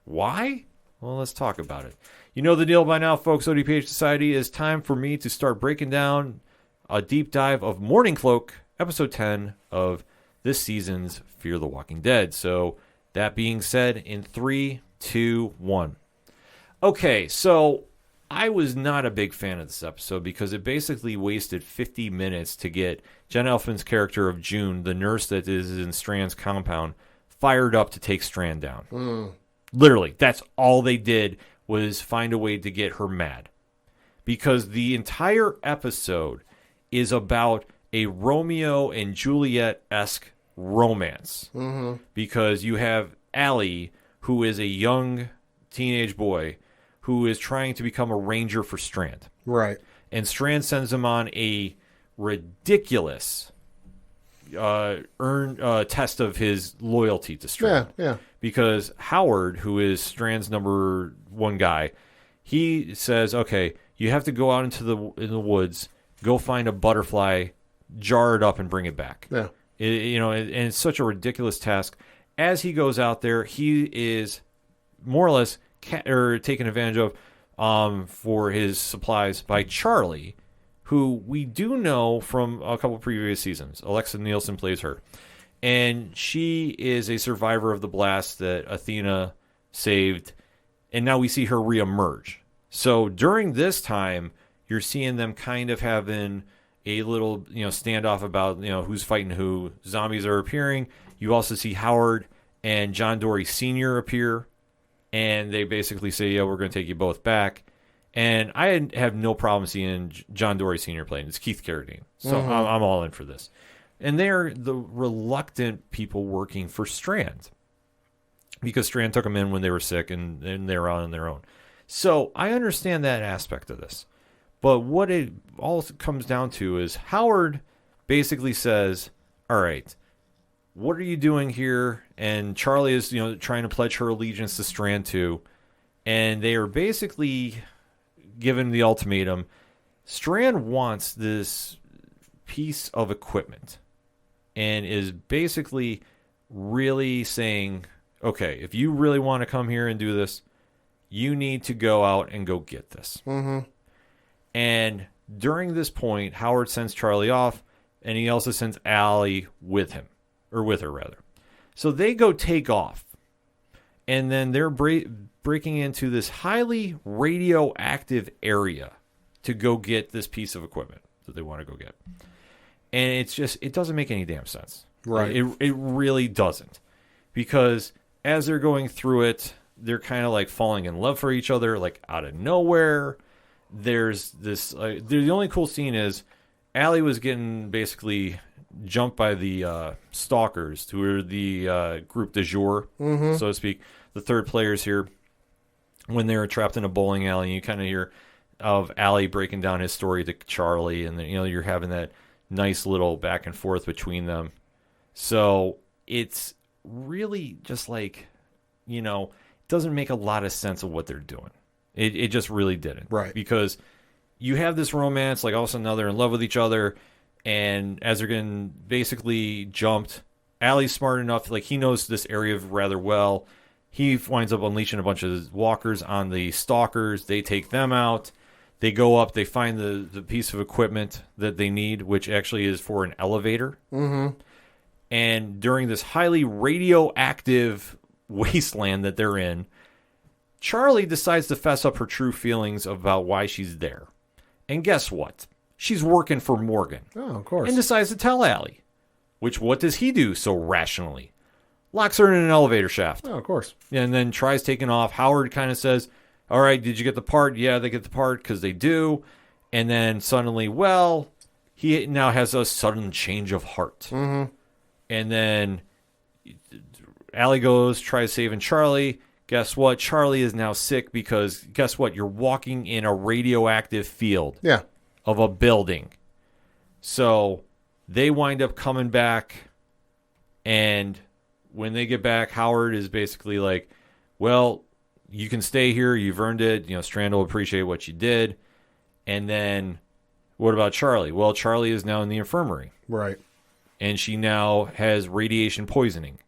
Why? Well, let's talk about it. You know the deal by now, folks. ODPH Society, is time for me to start breaking down a deep dive of Morning Cloak, episode 10 of this season's Fear the Walking Dead. So, that being said, in 3, 2, 1. Okay, so I was not a big fan of this episode because it basically wasted 50 minutes to get Jen Elfman's character of June, the nurse that is in Strand's compound, fired up to take Strand down. Literally, that's all they did was find a way to get her mad. Because the entire episode is about a Romeo and Juliet-esque romance.
Mm-hmm.
Because you have Allie, who is a young teenage boy who is trying to become a ranger for Strand.
Right.
And Strand sends him on a ridiculous test of his loyalty to Strand.
Yeah.
Because Howard, who is Strand's number one guy, he says, okay, you have to go out into the woods, go find a butterfly, jar it up, and bring it back.
Yeah.
And it's such a ridiculous task. As he goes out there, he is more or less taken advantage of for his supplies by Charlie, who we do know from a couple previous seasons. Alexa Nielsen plays her. And she is a survivor of the blast that Athena saved, and now we see her reemerge. So during this time, you're seeing them kind of having a little, standoff about, who's fighting who. Zombies are appearing. You also see Howard and John Dory Sr. appear, and they basically say, yeah, we're going to take you both back. And I have no problem seeing John Dory Sr. playing. It's Keith Carradine. So I'm all in for this. And they're the reluctant people working for Strand. Because Strand took them in when they were sick and they were on their own. So I understand that aspect of this. But what it all comes down to is Howard basically says, all right, what are you doing here? And Charlie is, trying to pledge her allegiance to Strand too. And they are basically given the ultimatum. Strand wants this piece of equipment and is basically really saying, okay, if you really want to come here and do this, you need to go out and go get this.
Mm-hmm.
And during this point, Howard sends Charlie off, and he also sends Allie with him, or with her rather. So they go take off, and then they're breaking into this highly radioactive area to go get this piece of equipment that they want to go get. And it doesn't make any damn sense.
Right.
It really doesn't. Because as they're going through it, they're kind of like falling in love for each other, like out of nowhere. There's this, the only cool scene is Allie was getting basically jumped by the stalkers, who are the group de jour, so to speak. The third players here, when they were trapped in a bowling alley, you kind of hear of Allie breaking down his story to Charlie, and then, you're having that nice little back and forth between them. So it's really just like, it doesn't make a lot of sense of what they're doing. It just really didn't.
Right.
Because you have this romance, like all of a sudden now they're in love with each other, and as they're getting basically jumped, Allie's smart enough, like he knows this area rather well. He winds up unleashing a bunch of walkers on the stalkers. They take them out. They go up. They find the piece of equipment that they need, which actually is for an elevator. Mm-hmm. And during this highly radioactive wasteland that they're in, Charlie decides to fess up her true feelings about why she's there. And guess what? She's working for Morgan.
Oh, of course.
And decides to tell Allie. Which, what does he do so rationally? Locks her in an elevator shaft.
Oh, of course.
And then tries taking off. Howard kind of says, all right, did you get the part? Yeah, they get the part because they do. And then suddenly, well, he now has a sudden change of heart.
Mm-hmm.
And then Allie tries saving Charlie. Guess what? Charlie is now sick because, guess what? You're walking in a radioactive field of a building. So they wind up coming back, and when they get back, Howard is basically like, well, you can stay here. You've earned it. Strand will appreciate what you did. And then what about Charlie? Well, Charlie is now in the infirmary.
Right.
And she now has radiation poisoning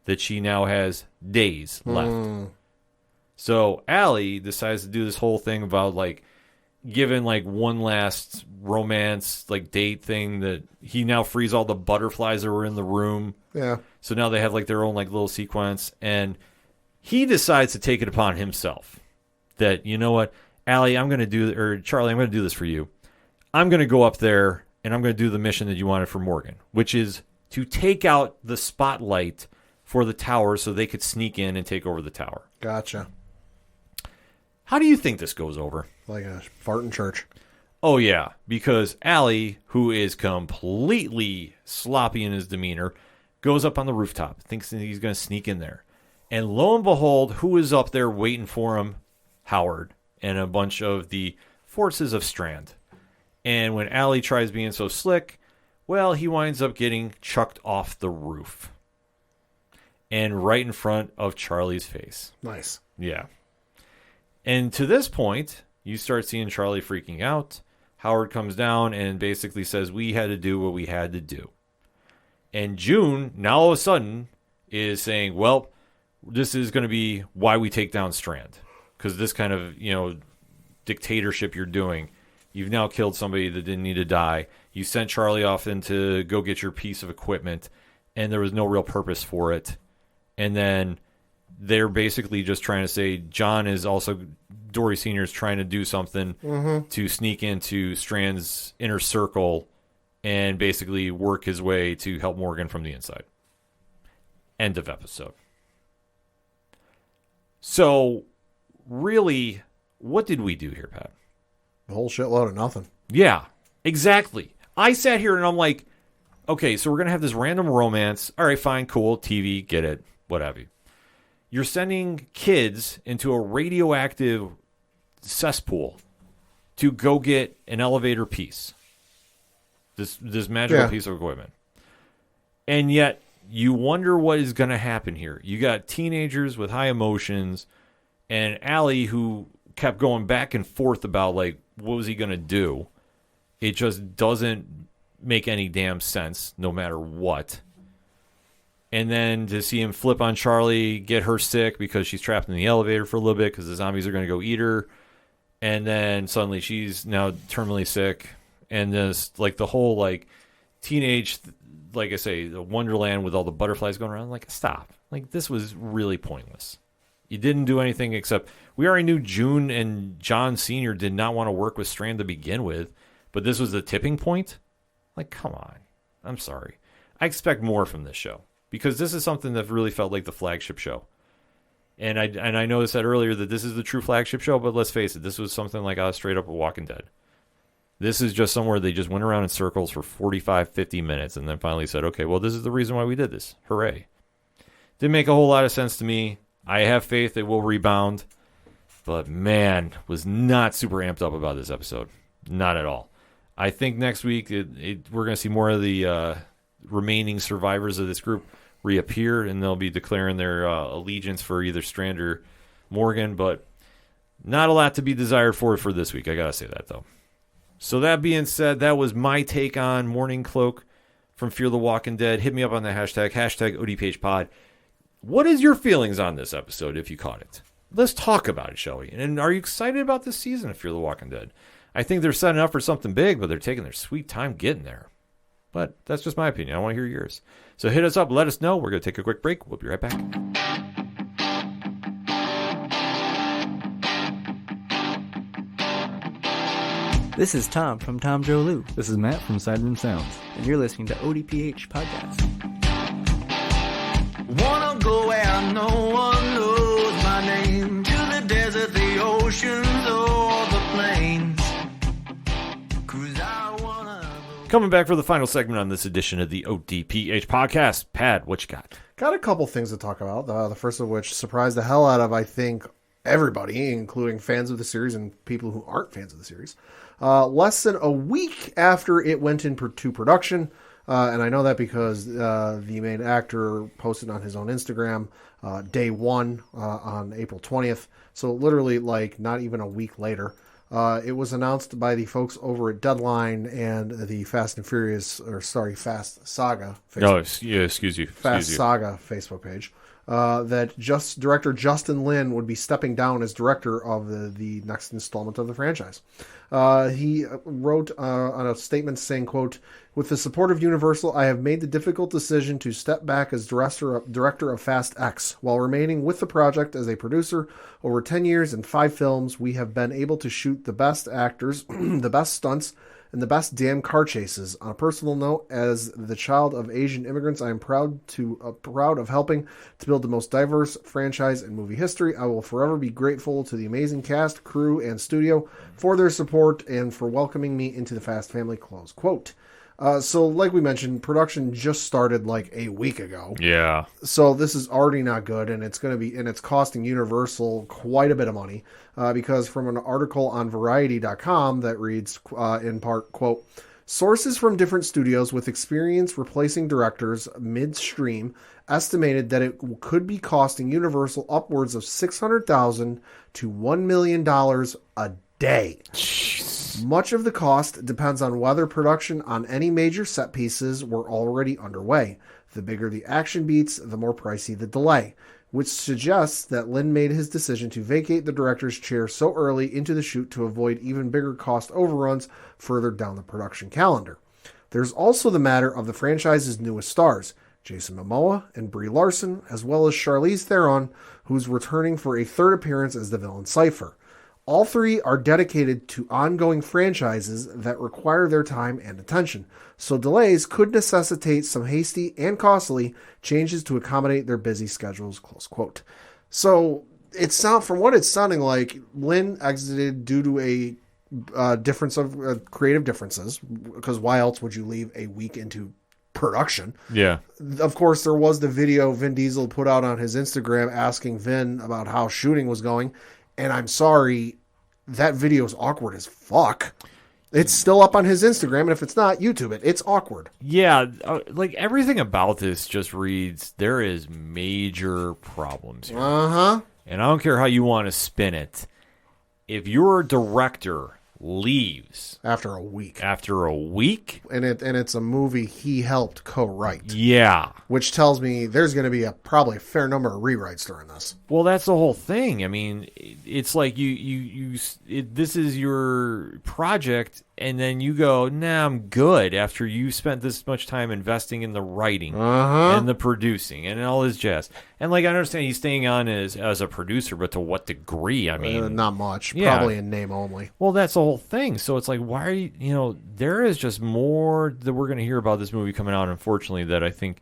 that she now has days left. So Allie decides to do this whole thing about like giving like one last romance like date thing that he now frees all the butterflies that were in the room.
Yeah.
So now they have like their own like little sequence, and he decides to take it upon himself that, you know what, Allie, Charlie, I'm going to do this for you. I'm going to go up there and I'm going to do the mission that you wanted for Morgan, which is to take out the spotlight for the tower so they could sneak in and take over the tower.
Gotcha.
How do you think this goes over?
Like a fart in church.
Oh, yeah, because Allie, who is completely sloppy in his demeanor, goes up on the rooftop, thinks that he's going to sneak in there. And lo and behold, who is up there waiting for him? Howard and a bunch of the forces of Strand. And when Allie tries being so slick, well, he winds up getting chucked off the roof. And right in front of Charlie's face.
Nice.
Yeah. And to this point, you start seeing Charlie freaking out. Howard comes down and basically says, we had to do what we had to do. And June, now all of a sudden, is saying, well, this is going to be why we take down Strand. Because this kind of, dictatorship you're doing, you've now killed somebody that didn't need to die. You sent Charlie off in to go get your piece of equipment, and there was no real purpose for it. And then they're basically just trying to say John is also, Dory Sr. is trying to do something to sneak into Strand's inner circle and basically work his way to help Morgan from the inside. End of episode. So, really, what did we do here, Pat?
A whole shitload of nothing.
Yeah, exactly. I sat here and I'm like, okay, so we're going to have this random romance. All right, fine, cool, TV, get it, what have you. You're sending kids into a radioactive cesspool to go get an elevator piece. This magical piece of equipment. And yet, you wonder what is going to happen here. You got teenagers with high emotions, and Allie, who kept going back and forth about, like, what was he going to do? It just doesn't make any damn sense, no matter what. And then to see him flip on Charlie, get her sick because she's trapped in the elevator for a little bit because the zombies are going to go eat her. And then suddenly she's now terminally sick. And this, like, the whole, like, teenage, like I say, the Wonderland with all the butterflies going around. Like, stop. Like, this was really pointless. You didn't do anything except, we already knew June and John Sr. did not want to work with Strand to begin with. But this was the tipping point? Like, come on. I'm sorry. I expect more from this show. Because this is something that really felt like the flagship show. And I know I said earlier that this is the true flagship show, but let's face it, this was something like straight up a Walking Dead. This is just somewhere they just went around in circles for 45, 50 minutes and then finally said, okay, well, this is the reason why we did this. Hooray. Didn't make a whole lot of sense to me. I have faith it will rebound. But, man, was not super amped up about this episode. Not at all. I think next week we're going to see more of the remaining survivors of this group reappear, and they'll be declaring their allegiance for either Strand or Morgan. But not a lot to be desired for this week. I got to say that, though. So that being said, that was my take on Morning Cloak from Fear the Walking Dead. Hit me up on the hashtag ODPH Pod. What is your feelings on this episode if you caught it? Let's talk about it, shall we? And are you excited about this season of Fear the Walking Dead? I think they're setting up for something big, but they're taking their sweet time getting there. But that's just my opinion. I want to hear yours. So hit us up. Let us know. We're going to take a quick break. We'll be right back.
This is Tom from Tom Joe Lou,
This is Matt from Sideroom Sounds.
and you're listening to ODPH Podcast.
Wanna go where no one knows my name, to the desert, the oceans, or the plains. 'Cause I wanna go.
Coming back for the final segment on this edition of the ODPH Podcast. Pad, what you got?
Got a couple things to talk about. The first of which surprised the hell out of, I think, everybody, including fans of the series and people who aren't fans of the series. Less than a week after it went into production, and I know that because the main actor posted on his own Instagram day one on April 20th. So literally, like, not even a week later. It was announced by the folks over at Deadline and the Fast Saga Facebook page. That director Justin Lin would be stepping down as director of the next installment of the franchise. He wrote on a statement saying, quote, "With the support of Universal, I have made the difficult decision to step back as director of Fast X. While remaining with the project as a producer over 10 years and 5 films, we have been able to shoot the best actors, the best stunts, and the best damn car chases. On a personal note, as the child of Asian immigrants, I am proud of helping to build the most diverse franchise in movie history. I will forever be grateful to the amazing cast, crew, and studio for their support and for welcoming me into the Fast family," close quote. So like we mentioned, production just started like a week ago.
Yeah.
So this is already not good, and it's costing Universal quite a bit of money, because from an article on Variety.com that reads in part, quote, "Sources from different studios with experience replacing directors midstream estimated that it could be costing Universal upwards of $600,000 to $1 million a day. Much of the cost depends on whether production on any major set pieces were already underway. The bigger the action beats, the more pricey the delay," which suggests that Lin made his decision to vacate the director's chair so early into the shoot to avoid even bigger cost overruns further down the production calendar. There's also the matter of the franchise's newest stars, Jason Momoa and Brie Larson, as well as Charlize Theron, who's returning for a third appearance as the villain Cypher. All three are dedicated to ongoing franchises that require their time and attention, so delays could necessitate some hasty and costly changes to accommodate their busy schedules, close quote. So from what it's sounding like, Lin exited due to a difference of creative differences, because why else would you leave a week into production?
Yeah.
Of course, there was the video Vin Diesel put out on his Instagram asking Vin about how shooting was going. And I'm sorry, that video is awkward as fuck. It's still up on his Instagram, and if it's not, YouTube it. It's awkward.
Yeah, like everything about this just reads, there is major problems here.
Uh-huh.
And I don't care how you want to spin it. If your director leaves
After a week.
and
it's a movie he helped co-write.
Yeah.
Which tells me there's going to be probably a fair number of rewrites during this.
Well, that's the whole thing. I mean, it's like this is your project, and then you go, nah, I'm good, after you spent this much time investing in the writing and the producing and all this jazz. And like, I understand he's staying on as a producer, but to what degree? I mean,
not much.
Yeah.
Probably in name only.
Well, that's the whole thing. So it's like, why are you, there is just more that we're going to hear about this movie coming out, unfortunately, that I think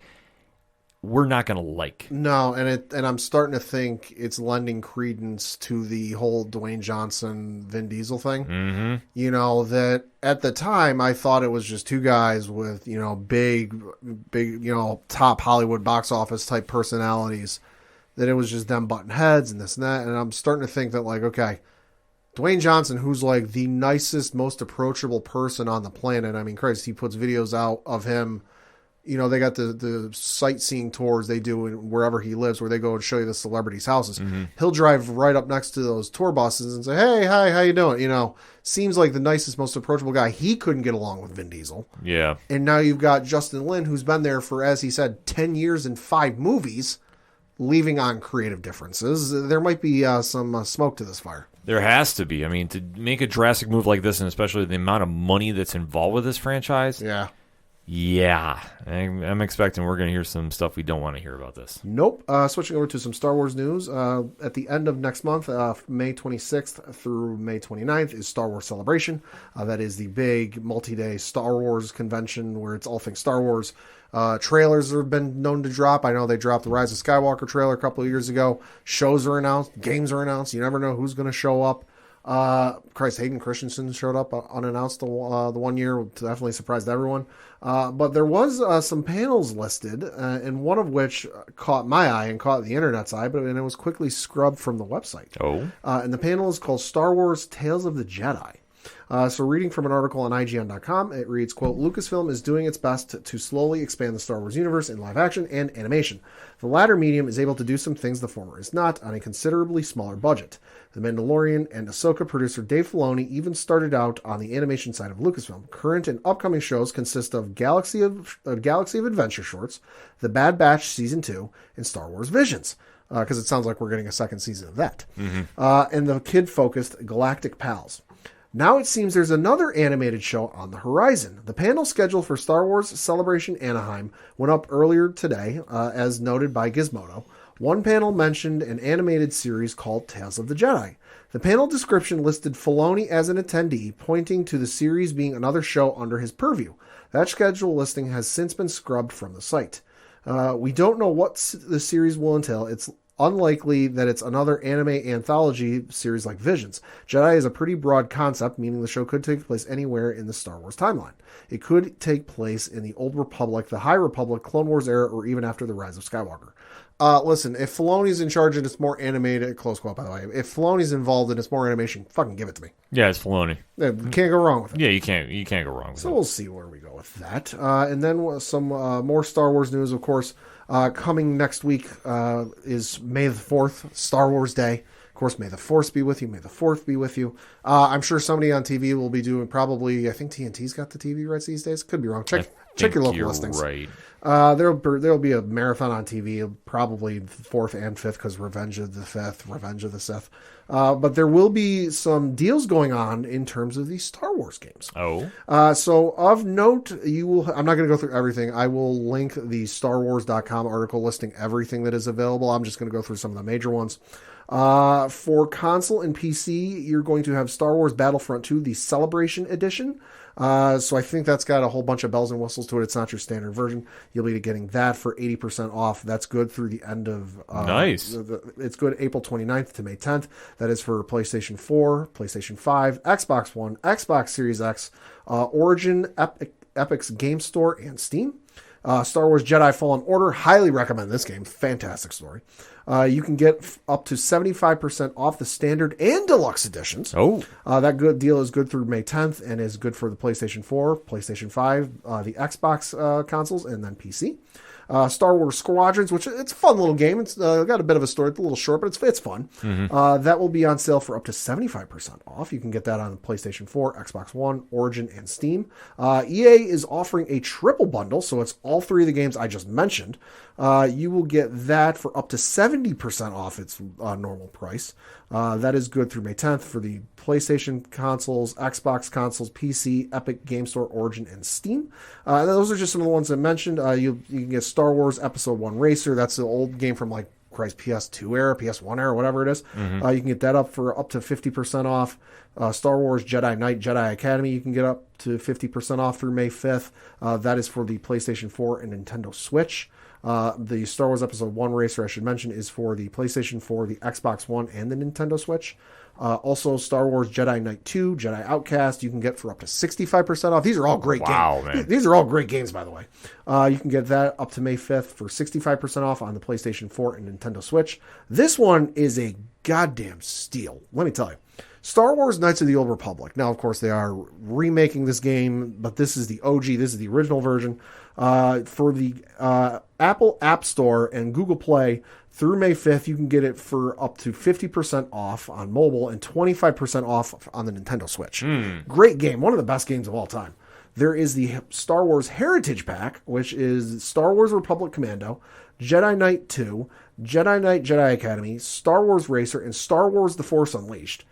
we're not going to like.
No, and I'm starting to think it's lending credence to the whole Dwayne Johnson, Vin Diesel thing.
Mm-hmm.
You know, that at the time I thought it was just two guys with, you know, big, you know, top Hollywood box office type personalities, that it was just them butting heads and this and that. And I'm starting to think that, like, okay, Dwayne Johnson, who's like the nicest, most approachable person on the planet. I mean, Christ, he puts videos out of him. You know, they got the sightseeing tours they do wherever he lives, where they go and show you the celebrities' houses.
Mm-hmm.
He'll drive right up next to those tour buses and say, "Hey, hi, how you doing?" You know, seems like the nicest, most approachable guy. He couldn't get along with Vin Diesel.
Yeah.
And now you've got Justin Lin, who's been there for, as he said, 10 years and 5 movies, leaving on creative differences. There might be some smoke to this fire.
There has to be. I mean, to make a drastic move like this, and especially the amount of money that's involved with this franchise. Yeah, I'm expecting we're going to hear some stuff we don't want to hear about this.
Nope. Switching over to some Star Wars news. At the end of next month, May 26th through May 29th, is Star Wars Celebration. That is the big multi-day Star Wars convention where it's all things Star Wars. Trailers have been known to drop. I know they dropped the Rise of Skywalker trailer a couple of years ago. Shows are announced. Games are announced. You never know who's going to show up. Hayden Christensen showed up unannounced the 1 year. Definitely surprised everyone. But there was some panels listed, and one of which caught my eye and caught the internet's eye, and it was quickly scrubbed from the website.
Oh.
And the panel is called Star Wars Tales of the Jedi. So reading from an article on IGN.com, it reads, quote, Lucasfilm is doing its best to slowly expand the Star Wars universe in live action and animation. The latter medium is able to do some things the former is not on a considerably smaller budget. The Mandalorian and Ahsoka producer Dave Filoni even started out on the animation side of Lucasfilm. Current and upcoming shows consist of Galaxy of Adventure shorts, The Bad Batch Season 2, and Star Wars Visions. Because it sounds like we're getting a second season of that. Mm-hmm. And the kid-focused Galactic Pals. Now it seems there's another animated show on the horizon. The panel scheduled for Star Wars Celebration Anaheim went up earlier today, as noted by Gizmodo. One panel mentioned an animated series called Tales of the Jedi. The panel description listed Filoni as an attendee, pointing to the series being another show under his purview. That schedule listing has since been scrubbed from the site. We don't know what the series will entail. It's unlikely that it's another anime anthology series like Visions. Jedi is a pretty broad concept, meaning the show could take place anywhere in the Star Wars timeline. It could take place in the Old Republic, the High Republic, Clone Wars era, or even after the Rise of Skywalker. Listen, if Filoni's in charge and it's more animated, close quote, by the way, if Filoni's involved and it's more animation, fucking give it to me.
Yeah, it's Filoni.
Can't go wrong with it.
Yeah, you can't go wrong with it.
So we'll see where we go with that. And then some more Star Wars news, of course. Coming next week is May the 4th, Star Wars Day. Of course, may the Force be with you. May the 4th be with you. I'm sure somebody on TV will be doing probably, I think TNT's got the TV rights these days. Could be wrong. Check your local listings.
Right.
There'll be a marathon on TV, probably the 4th and 5th, because Revenge of the 5th, Revenge of the Sith. But there will be some deals going on in terms of these Star Wars games.
Oh.
So of note, I'm not going to go through everything. I will link the StarWars.com article listing everything that is available. I'm just going to go through some of the major ones. For console and PC, you're going to have Star Wars Battlefront 2, the Celebration Edition. So I think that's got a whole bunch of bells and whistles to it. It's not your standard version. You'll be getting that for 80% off. That's good through the end of...
nice.
It's good April 29th to May 10th. That is for PlayStation 4, PlayStation 5, Xbox One, Xbox Series X, Origin, Epic's Game Store, and Steam. Star Wars Jedi Fallen Order. Highly recommend this game. Fantastic story. You can get up to 75% off the standard and deluxe editions.
Oh.
That good deal is good through May 10th and is good for the PlayStation 4, PlayStation 5, the Xbox consoles, and then PC. Star Wars Squadrons, which it's a fun little game. It's got a bit of a story. It's a little short, but it's fun. Mm-hmm. That will be on sale for up to 75% off. You can get that on PlayStation 4, Xbox One, Origin, and Steam. EA is offering a triple bundle, so it's all three of the games I just mentioned. You will get that for up to 70% off its normal price. That is good through May 10th for the PlayStation consoles, Xbox consoles, PC, Epic Game Store, Origin, and Steam. And those are just some of the ones I mentioned. You can get Star Wars Episode 1 Racer. That's the old game from PS2 era, PS1 era, whatever it is. Mm-hmm. You can get that up for up to 50% off. Star Wars Jedi Knight, Jedi Academy, you can get up to 50% off through May 5th. That is for the PlayStation 4 and Nintendo Switch. The Star Wars Episode 1 racer, I should mention, is for the PlayStation 4, the Xbox One, and the Nintendo Switch. Also, Star Wars Jedi Knight 2, Jedi Outcast, you can get for up to 65% off. These are all great games.
Man.
These are all great games, by the way. You can get that up to May 5th for 65% off on the PlayStation 4 and Nintendo Switch. This one is a goddamn steal, let me tell you. Star Wars Knights of the Old Republic. Now, of course, they are remaking this game, but this is the OG. This is the original version. For the Apple App Store and Google Play, through May 5th, you can get it for up to 50% off on mobile and 25% off on the Nintendo Switch. Great game. One of the best games of all time. There is the Star Wars Heritage Pack, which is Star Wars Republic Commando, Jedi Knight 2, Jedi Knight Jedi Academy, Star Wars Racer, and Star Wars The Force Unleashed.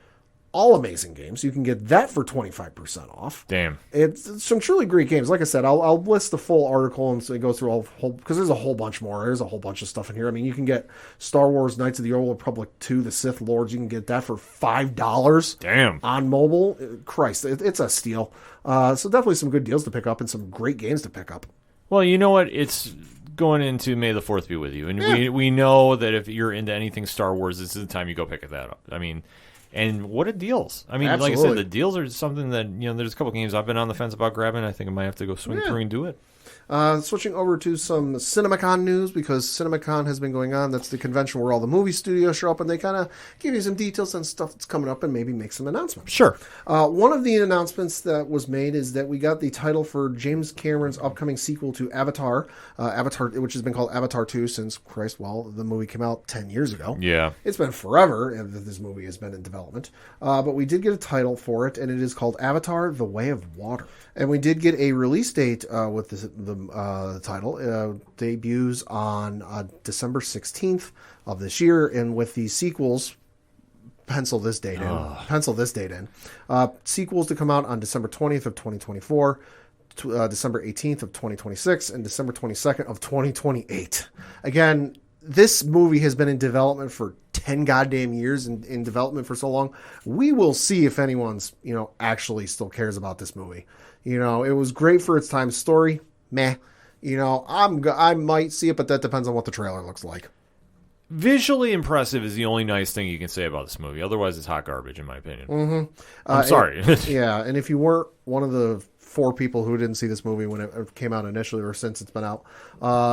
All amazing games. You can get that for 25% off.
Damn.
It's some truly great games. Like I said, I'll list the full article and so it goes through all whole, because there's a whole bunch more. There's a whole bunch of stuff in here. I mean, you can get Star Wars Knights of the Old Republic 2, The Sith Lords. You can get that for $5.
Damn.
On mobile. Christ, it's a steal. So definitely some good deals to pick up and some great games to pick up.
Well, you know what? It's going into May the 4th be with you. And we know that if you're into anything Star Wars, this is the time you go pick that up. I mean... And what a deals. I mean,
Absolutely.
Like I said, the deals are something that, there's a couple games I've been on the fence about grabbing. I think I might have to go swing through and do it.
Switching over to some Cinemacon news, because Cinemacon has been going on. That's the convention where all the movie studios show up and they kind of give you some details on stuff that's coming up and maybe make some announcements.
Sure.
One of the announcements that was made is that we got the title for James Cameron's upcoming sequel to Avatar, which has been called Avatar 2 since, the movie came out 10 years ago.
Yeah.
It's been forever that this movie has been in development. But we did get a title for it, and it is called Avatar: The Way of Water. And we did get a release date with the title. Debuts on December 16th of this year, and with the sequels, pencil this date in. Sequels to come out on December 20th of 2024, December 18th of 2026, and December 22nd of 2028. Again, this movie has been in development for 10 goddamn years, in development for so long. We will see if anyone's, actually still cares about this movie. It was great for its time. Story, meh. I might see it, but that depends on what the trailer looks like.
Visually impressive is the only nice thing you can say about this movie. Otherwise, it's hot garbage, in my opinion. I'm sorry.
And if you weren't one of the 4 people who didn't see this movie when it came out initially or since it's been out,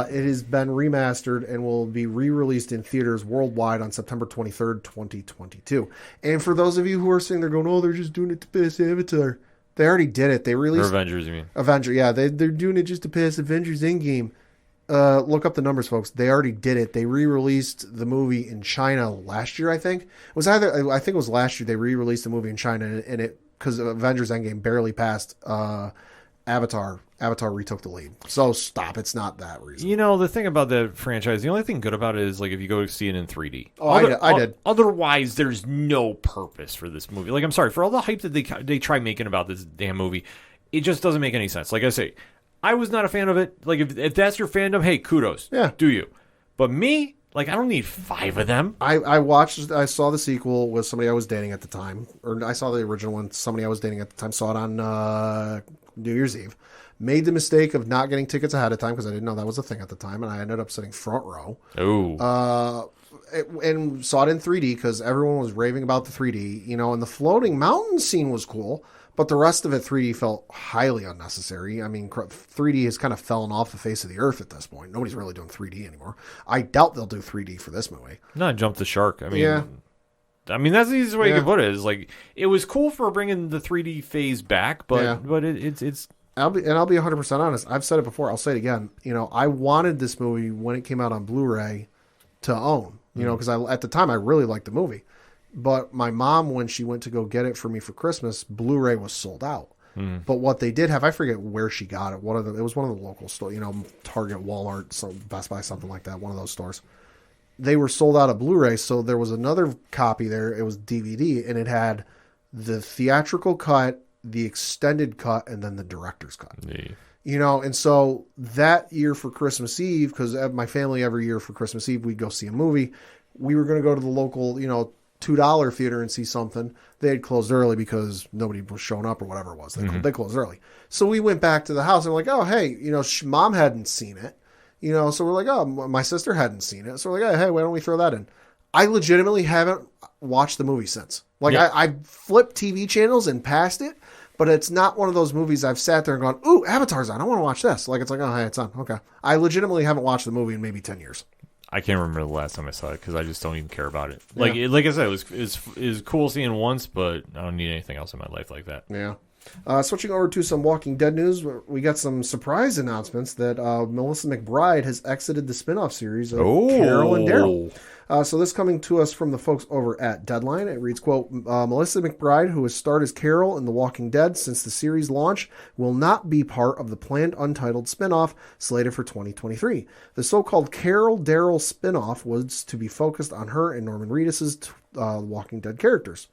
it has been remastered and will be re-released in theaters worldwide on September 23rd, 2022. And for those of you who are sitting there going, oh, they're just doing it to piss Avatar. They already did it. They released...
Avengers, you mean?
Avenger, yeah. They're doing it just to pass Avengers Endgame. Look up the numbers, folks. They already did it. They re-released the movie in China last year, I think. I think it was last year they re-released the movie in China, and it, because Avengers Endgame barely passed Avatar. Avatar retook the lead. So stop. It's not that reason.
The thing about the franchise, the only thing good about it is, like, if you go see it in 3D.
Oh, I did.
Otherwise, there's no purpose for this movie. Like, I'm sorry, for all the hype that they try making about this damn movie, it just doesn't make any sense. Like I say, I was not a fan of it. Like, if that's your fandom, hey, kudos.
Yeah.
Do you. But me, like, I don't need 5 of them.
I saw the sequel with somebody I was dating at the time. Or I saw the original one, somebody I was dating at the time. Saw it on New Year's Eve. Made the mistake of not getting tickets ahead of time because I didn't know that was a thing at the time, and I ended up sitting front row.
Oh.
And saw it in 3D because everyone was raving about the 3D, and the floating mountain scene was cool, but the rest of it, 3D, felt highly unnecessary. I mean, 3D has kind of fallen off the face of the earth at this point. Nobody's really doing 3D anymore. I doubt they'll do 3D for this movie.
Not jump the shark. I mean,
yeah.
That's the easiest way you can put it. Is like, it was cool for bringing the 3D phase back, but it's.
I'll be 100% honest. I've said it before. I'll say it again. I wanted this movie when it came out on Blu-ray to own. Because at the time I really liked the movie, but my mom, when she went to go get it for me for Christmas, Blu-ray was sold out. But what they did have, I forget where she got it. It was one of the local stores. Target, Walmart, Best Buy, something like that. One of those stores. They were sold out of Blu-ray, so there was another copy there. It was DVD, and it had the theatrical cut, the extended cut, and then the director's cut. Yeah. And so that year for Christmas Eve, because my family every year for Christmas Eve, we'd go see a movie. We were going to go to the local, $2 theater and see something. They had closed early because nobody was showing up or whatever it was. They closed early. So we went back to the house and we're like, oh, hey, Mom hadn't seen it. You know, so we're like, oh, my sister hadn't seen it. So we're like, hey, why don't we throw that in? I legitimately haven't watched the movie since. Like,
Yeah.
I flipped TV channels and passed it, but it's not one of those movies I've sat there and gone, ooh, Avatar's on. I want to watch this. Like, it's like, oh, hey, it's on. Okay. I legitimately haven't watched the movie in maybe 10 years.
I can't remember the last time I saw it because I just don't even care about it.
Yeah.
Like I said, it was cool seeing it once, but I don't need anything else in my life like that.
Yeah. Switching over to some Walking Dead news, we got some surprise announcements that Melissa McBride has exited the spinoff series of Carol and Daryl. So this coming to us from the folks over at Deadline. It reads, quote, Melissa McBride, who has starred as Carol in The Walking Dead since the series launch, will not be part of the planned Untitled spinoff slated for 2023. The so-called Carol Daryl spinoff was to be focused on her and Norman Reedus' Walking Dead characters.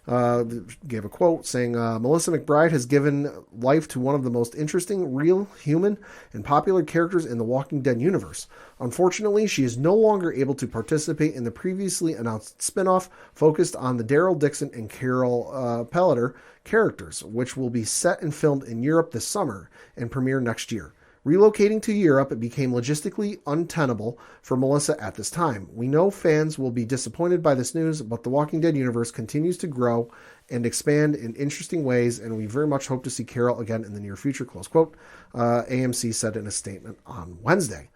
Gave a quote saying, Melissa McBride has given life to one of the most interesting, real, human, and popular characters in the Walking Dead universe. Unfortunately, she is no longer able to participate in the previously announced spinoff focused on the Daryl Dixon and Carol Pelliter characters, which will be set and filmed in Europe this summer and premiere next year. Relocating to Europe, it became logistically untenable for Melissa at this time. We know fans will be disappointed by this news, but the Walking Dead universe continues to grow and expand in interesting ways, and we very much hope to see Carol again in the near future, close quote. AMC said in a statement on Wednesday.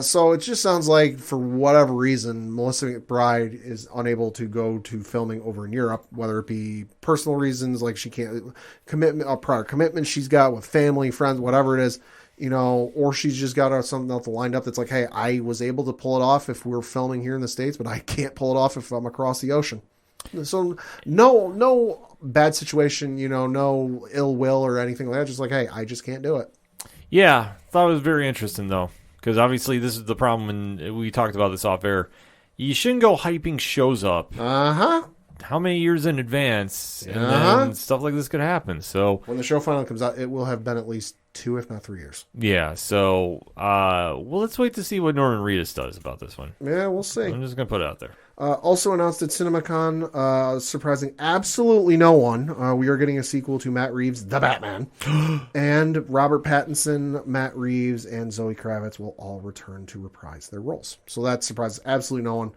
So it just sounds like, for whatever reason, Melissa McBride is unable to go to filming over in Europe, whether it be personal reasons, like she can't, prior commitments she's got with family, friends, whatever it is. You know, or she's just got something else lined up that's like, hey, I was able to pull it off if we're filming here in the States, but I can't pull it off if I'm across the ocean. So no bad situation, you know, no ill will or anything like that. Just like, hey, I just can't do it.
Yeah, thought it was very interesting, though, because obviously this is the problem, and we talked about this off air. You shouldn't go hyping shows up. How many years in advance, and then stuff like this could happen. So
when the show finally comes out, it will have been at least 2, if not 3 years.
Yeah, so well, let's wait to see what Norman Reedus does about this one.
Yeah, we'll see.
I'm just going to put it out there.
Also announced at Cinemacon, surprising absolutely no one, we are getting a sequel to Matt Reeves' The Batman. And Robert Pattinson, Matt Reeves, and Zoe Kravitz will all return to reprise their roles. So that surprises absolutely no one.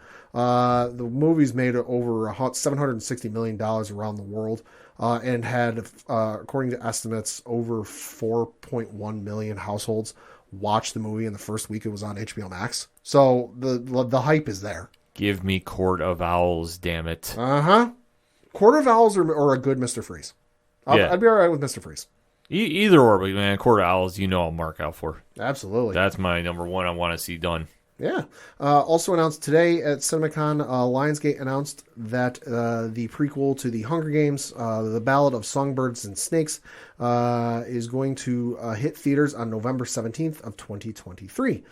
The movie's made over $760 million around the world. And had, according to estimates, over 4.1 million households watch the movie in the first week it was on HBO Max. So the hype is there.
Give me Court of Owls, damn it.
Court of Owls or a good Mr. Freeze. I'd be all right with Mr. Freeze.
Either or, but man, Court of Owls, you know I'll mark out for.
Absolutely.
That's my number one I want to see done.
Yeah. Also announced today at CinemaCon, Lionsgate announced that the prequel to the Hunger Games, The Ballad of Songbirds and Snakes, is going to hit theaters on November 17th of 2023.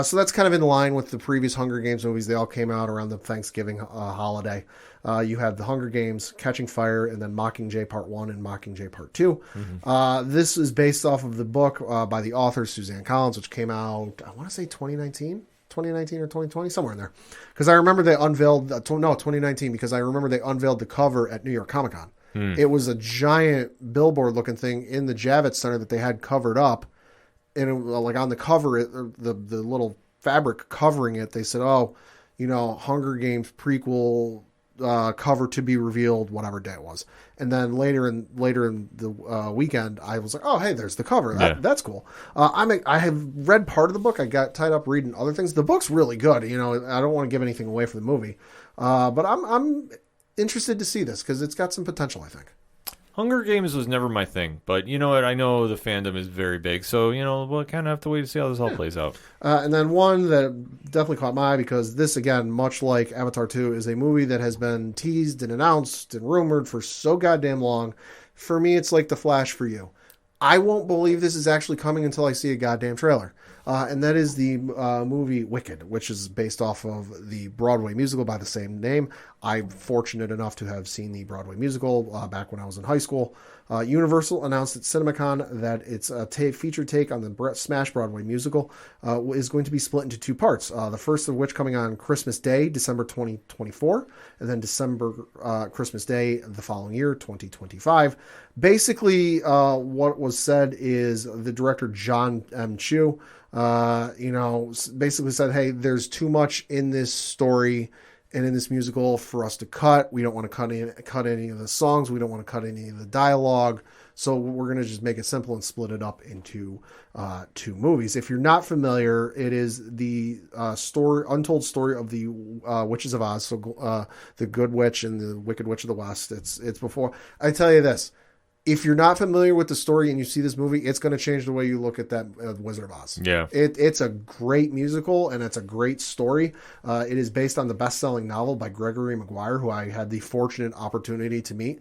So that's kind of in line with the previous Hunger Games movies. They all came out around the Thanksgiving holiday. You had The Hunger Games, Catching Fire, and then Mockingjay Part 1 and Mockingjay Part 2. Mm-hmm. This is based off of the book by the author Suzanne Collins, which came out, I want to say 2019 or 2020, somewhere in there. Because I remember they unveiled, 2019, because I remember they unveiled the cover at New York Comic Con. It was a giant billboard looking thing in the Javits Center that they had covered up. And it, like on the cover, the little fabric covering it, they said, oh, you know, Hunger Games prequel cover to be revealed, whatever day it was. And then later in the weekend, I was like, oh, hey, there's the cover. That's cool. I have read part of the book. I got tied up reading other things. The book's really good. You know, I don't want to give anything away for the movie, but I'm interested to see this because it's got some potential, I think.
Hunger Games was never my thing, but you know what? I know the fandom is very big, so you know we'll kind of have to wait to see how this all plays out.
And then one that definitely caught my eye because this, again, much like Avatar 2, is a movie that has been teased and announced and rumored for so goddamn long. For me, it's like The Flash for you. I won't believe this is actually coming until I see a goddamn trailer. And that is the movie Wicked, which is based off of the Broadway musical by the same name. I'm fortunate enough to have seen the Broadway musical back when I was in high school. Universal announced at CinemaCon that its feature take on the Smash Broadway musical is going to be split into two parts. The first of which coming on Christmas Day, December 2024, and then Christmas Day the following year, 2025. Basically, what was said is the director John M. Chu basically said, hey, there's too much in this story and in this musical for us to cut. We don't want to cut any of the songs. We don't want to cut any of the dialogue. So we're going to just make it simple and split it up into 2 movies. If you're not familiar, it is the untold story of the Witches of Oz. So the Good Witch and the Wicked Witch of the West. It's before. I tell you this. If you're not familiar with the story and you see this movie, it's going to change the way you look at that Wizard of Oz.
Yeah.
It's a great musical, and it's a great story. It is based on the best-selling novel by Gregory Maguire, who I had the fortunate opportunity to meet.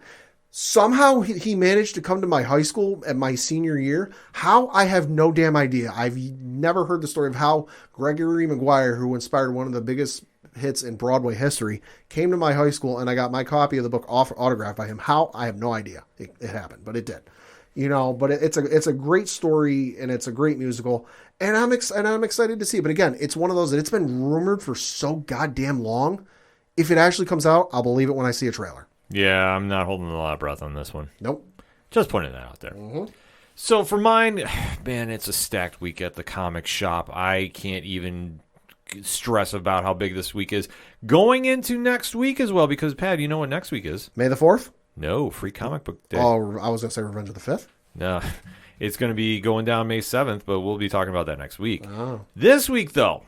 Somehow he managed to come to my high school at my senior year. How? I have no damn idea. I've never heard the story of how Gregory Maguire, who inspired one of the biggest hits in Broadway history, came to my high school, and I got my copy of the book autographed by him. How? I have no idea. It happened, but it did. But it's a great story, and it's a great musical, and I'm excited to see it. But again, it's one of those that it's been rumored for so goddamn long. If it actually comes out, I'll believe it when I see a trailer.
Yeah, I'm not holding a lot of breath on this one.
Nope.
Just putting that out there. Mm-hmm. So for mine, man, it's a stacked week at the comic shop. I can't even stress about how big this week is. Going into next week as well, because, Pat, you know what next week is?
May the 4th?
No, Free Comic Book Day.
Oh, I was going to say Revenge of the 5th?
No, it's going to be going down May 7th, but we'll be talking about that next week.
Oh.
This week, though,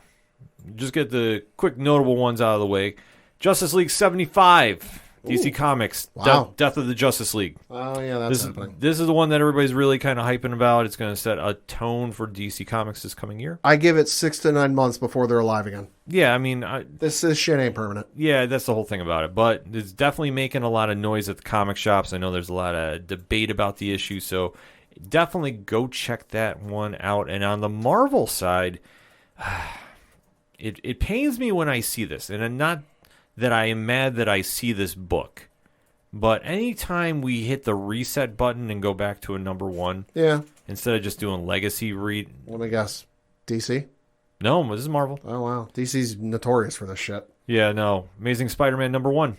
just get the quick notable ones out of the way. Justice League 75. DC Comics,
wow.
Death of the Justice League.
Oh, yeah, that's happening.
This is the one that everybo's really kind of hyping about. It's going to set a tone for DC Comics this coming year.
I give it 6 to 9 months before they're alive again.
Yeah, I mean...
This shit ain't permanent.
Yeah, that's the whole thing about it. But it's definitely making a lot of noise at the comic shops. I know there's a lot of debate about the issue, so definitely go check that one out. And on the Marvel side, it pains me when I see this. And I'm not... that I am mad that I see this book. But anytime we hit the reset button and go back to a number 1,
yeah,
instead of just doing legacy read.
Let me guess. DC?
No, this is Marvel.
Oh, wow. DC's notorious for this shit.
Yeah, no. Amazing Spider-Man number 1.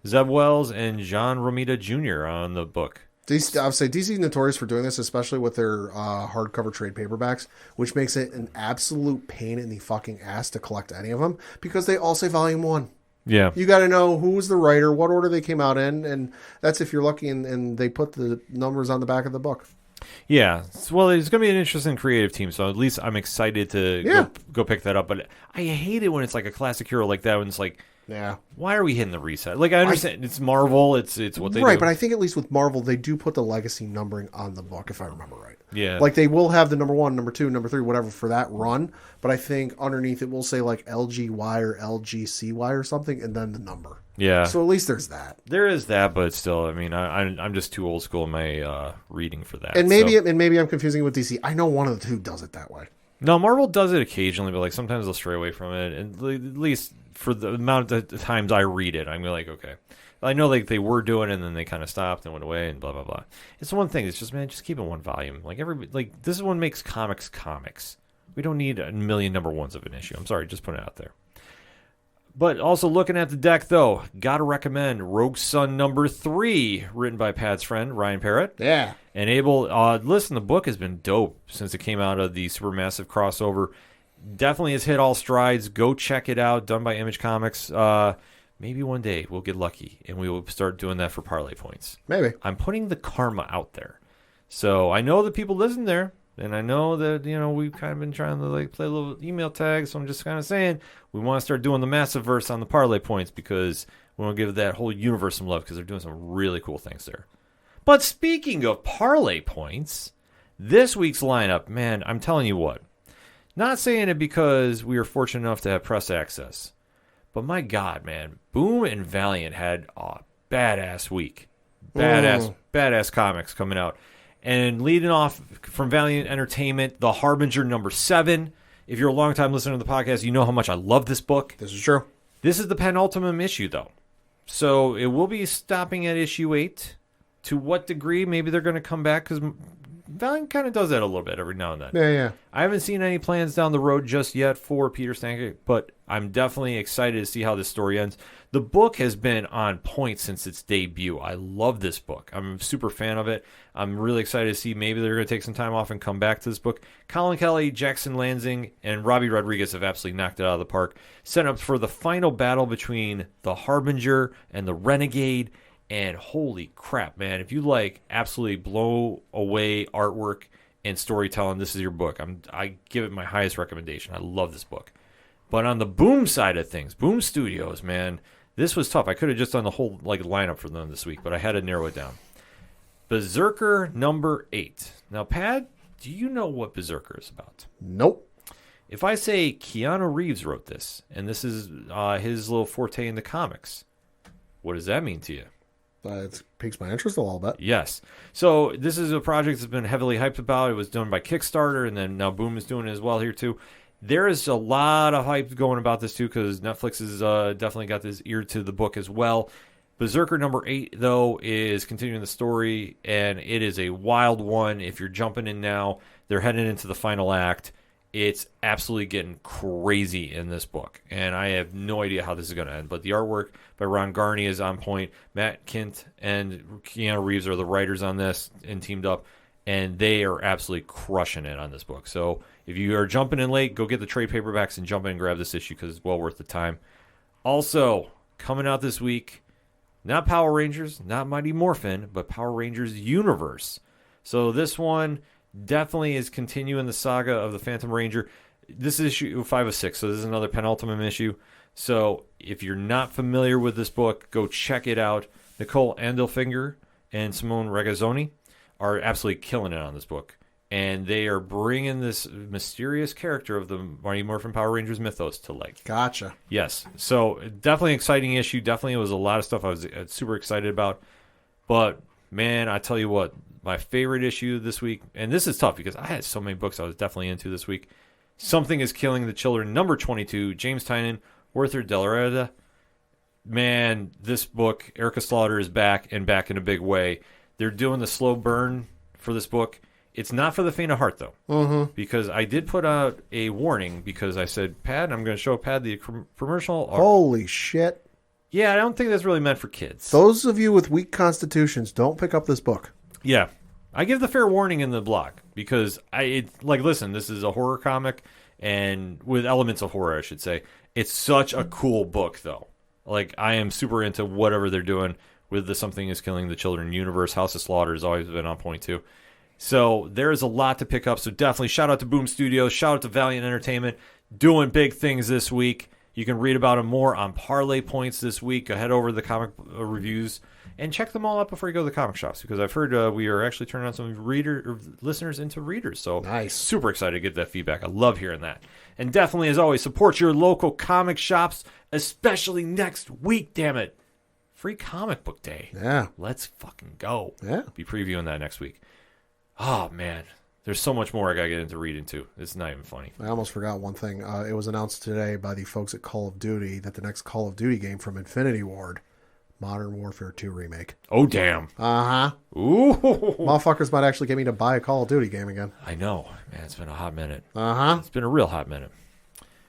Zeb Wells and John Romita Jr. on the book.
I would say DC's notorious for doing this, especially with their hardcover trade paperbacks, which makes it an absolute pain in the fucking ass to collect any of them, because they all say Volume 1.
Yeah.
You got to know who was the writer, what order they came out in, and that's if you're lucky, and they put the numbers on the back of the book.
Yeah. Well, it's going to be an interesting creative team, so at least I'm excited to go pick that up. But I hate it when it's like a classic hero like that, when it's like,
yeah,
why are we hitting the reset? Like, I understand it's Marvel, it's what they do.
Right, but I think at least with Marvel, they do put the legacy numbering on the book, if I remember right.
Yeah.
Like, they will have the number 1, number 2, number 3, whatever for that run, but I think underneath it will say, like, LGY or LGCY or something, and then the number.
Yeah.
So at least there's that.
There is that, but still, I mean, I'm just too old school in my reading for that.
And maybe I'm confusing it with DC. I know one of the two does it that way.
No, Marvel does it occasionally, but like sometimes they'll stray away from it. And at least for the amount of times I read it, I'm like, okay. I know like they were doing it, and then they kind of stopped and went away and blah blah blah. It's one thing. It's just, man, just keep it one volume. Like this is what makes comics. We don't need a million number 1s of an issue. I'm sorry, just putting it out there. But also looking at the deck, though, gotta recommend Rogue Sun number 3, written by Pat's friend Ryan Parrott.
Yeah.
And listen, the book has been dope since it came out of the Supermassive crossover. Definitely has hit all strides. Go check it out. Done by Image Comics. Maybe one day we'll get lucky and we will start doing that for parlay points.
Maybe.
I'm putting the karma out there. So I know that people listen there. And I know that, we've kind of been trying to like play a little email tag. So I'm just kind of saying we want to start doing the massive verse on the parlay points, because we want to give that whole universe some love, because they're doing some really cool things there. But speaking of parlay points, this week's lineup, man, I'm telling you what. Not saying it because we were fortunate enough to have press access, but my God, man, Boom and Valiant had a badass week. Badass comics coming out. And leading off from Valiant Entertainment, The Harbinger number 7. If you're a longtime listener to the podcast, you know how much I love this book.
This is true.
This is the penultimate issue, though. So it will be stopping at issue 8. To what degree? Maybe they're going to come back, because Valiant kind of does that a little bit every now and then.
Yeah.
I haven't seen any plans down the road just yet for Peter Stankic, but I'm definitely excited to see how this story ends. The book has been on point since its debut. I love this book. I'm a super fan of it. I'm really excited to see maybe they're going to take some time off and come back to this book. Colin Kelly, Jackson Lansing, and Robbie Rodriguez have absolutely knocked it out of the park. Set up for the final battle between the Harbinger and the Renegade. And holy crap, man, if you like absolutely blow away artwork and storytelling, this is your book. I give it my highest recommendation. I love this book. But on the Boom side of things, Boom Studios, man, this was tough. I could have just done the whole lineup for them this week, but I had to narrow it down. Berserker number 8. Now, Pat, do you know what Berserker is about?
Nope.
If I say Keanu Reeves wrote this, and this is his little forte in the comics, what does that mean to you?
It piques my interest a little bit.
Yes. So this is a project that's been heavily hyped about. It was done by Kickstarter, and then now Boom is doing it as well here, too. There is a lot of hype going about this, too, because Netflix has definitely got this ear to the book as well. Berserker number 8, though, is continuing the story, and it is a wild one. If you're jumping in now, they're heading into the final act. It's absolutely getting crazy in this book, and I have no idea how this is going to end. But the artwork by Ron Garney is on point. Matt Kint and Keanu Reeves are the writers on this and teamed up, and they are absolutely crushing it on this book. So if you are jumping in late, go get the trade paperbacks and jump in and grab this issue because it's well worth the time. Also, coming out this week, not Power Rangers, not Mighty Morphin, but Power Rangers Universe. So this one definitely is continuing the saga of the Phantom Ranger. This is issue 5 of 6, so this is another penultimate issue. So if you're not familiar with this book, go check it out. Nicole Andelfinger and Simone Ragazzoni are absolutely killing it on this book. And they are bringing this mysterious character of the Mighty Morphin Power Rangers mythos to life.
Gotcha.
Yes. So definitely an exciting issue. Definitely was a lot of stuff I was super excited about. But, man, I tell you what, my favorite issue this week, and this is tough because I had so many books I was definitely into this week. Something is Killing the Children, number 22, James Tynion, Werther Dell'Erda. Man, this book, Erica Slaughter is back and back in a big way. They're doing the slow burn for this book. It's not for the faint of heart, though, because I did put out a warning because I said, Pat, I'm going to show Pat the commercial.
Holy shit.
Yeah, I don't think that's really meant for kids.
Those of you with weak constitutions, don't pick up this book.
Yeah. I give the fair warning in the blog because listen, this is a horror comic and with elements of horror, I should say. It's such a cool book, though. Like, I am super into whatever they're doing with the Something is Killing the Children universe. House of Slaughter has always been on point, too. So there is a lot to pick up. So definitely shout out to Boom Studios. Shout out to Valiant Entertainment. Doing big things this week. You can read about them more on Parlay Points this week. Head over to the comic reviews and check them all out before you go to the comic shops because I've heard we are actually turning on some listeners into readers. So
nice.
Super excited to get that feedback. I love hearing that. And definitely, as always, support your local comic shops, especially next week, damn it. Free Comic Book Day.
Yeah.
Let's fucking go.
Yeah.
Be previewing that next week. Oh, man. There's so much more I got to get into reading, too. It's not even funny.
I almost forgot one thing. It was announced today by the folks at Call of Duty that the next Call of Duty game from Infinity Ward, Modern Warfare 2 remake.
Oh, damn.
Uh-huh.
Ooh.
Motherfuckers might actually get me to buy a Call of Duty game again.
I know. Man, it's been a hot minute.
Uh-huh.
It's been a real hot minute.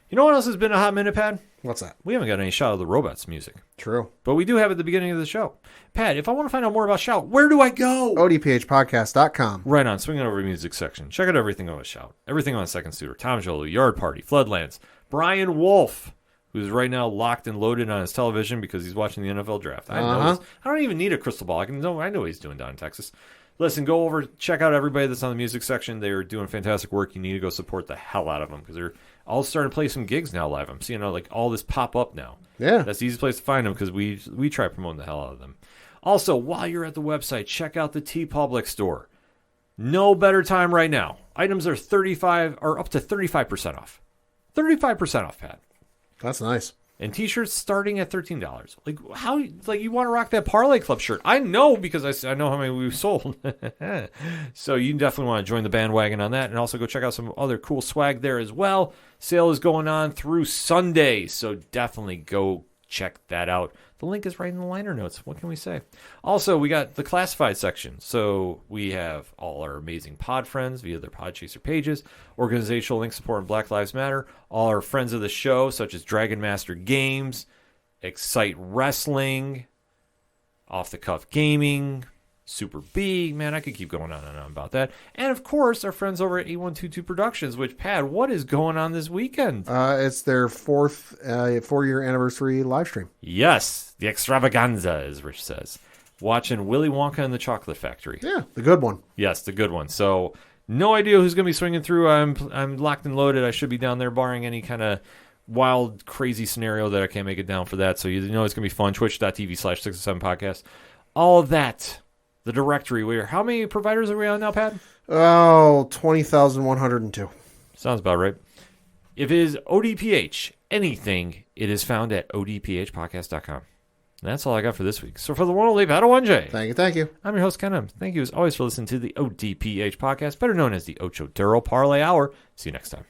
You know what else has been a hot minute, Pat?
What's that?
We haven't got any Shout of the Robots music.
True.
But we do have at the beginning of the show. Pat, if I want to find out more about Shout, where do I go?
ODPHpodcast.com.
Right on. Swing it over to the music section. Check out everything on Shout. Everything on Second Suitor, Tom Jolo, Yard Party, Floodlands, Brian Wolf, who's right now locked and loaded on his television because he's watching the NFL draft. I know this. I don't even need a crystal ball. I know what he's doing down in Texas. Listen, go over, check out everybody that's on the music section. They're doing fantastic work. You need to go support the hell out of them because they're all starting to play some gigs now live. I'm seeing all this pop up now.
Yeah.
That's the easiest place to find them because we try promoting the hell out of them. Also, while you're at the website, check out the TeePublic store. No better time right now. Items are up to 35% off. 35% off, Pat.
That's nice.
And t-shirts starting at $13. You want to rock that Parlay Club shirt? I know because I know how many we've sold. So you definitely want to join the bandwagon on that, and also go check out some other cool swag there as well. Sale is going on through Sunday, so definitely go check that out. The link is right in the liner notes. What can we say? Also, we got the classified section. So we have all our amazing pod friends via their Podchaser pages, organizational link support and Black Lives Matter, all our friends of the show, such as Dragon Master Games, Excite Wrestling, Off the Cuff Gaming, Super B. Man, I could keep going on and on about that. And, of course, our friends over at A122 Productions, which, Pat, what is going on this weekend?
It's their four-year anniversary live stream.
Yes, the extravaganza, as Rich says. Watching Willy Wonka and the Chocolate Factory.
Yeah, the good one.
Yes, the good one. So, no idea who's going to be swinging through. I'm locked and loaded. I should be down there barring any kind of wild, crazy scenario that I can't make it down for that. So, you know it's going to be fun. Twitch.tv/607 podcast. All of that. The directory. How many providers are we on now, Pat?
20,102.
Sounds about right. If it is ODPH anything, it is found at odphpodcast.com. And that's all I got for this week. So for the one only Padawan J.
Thank you.
I'm your host, Ken M. Thank you as always for listening to the ODPH podcast, better known as the Ocho Duro Parlay Hour. See you next time.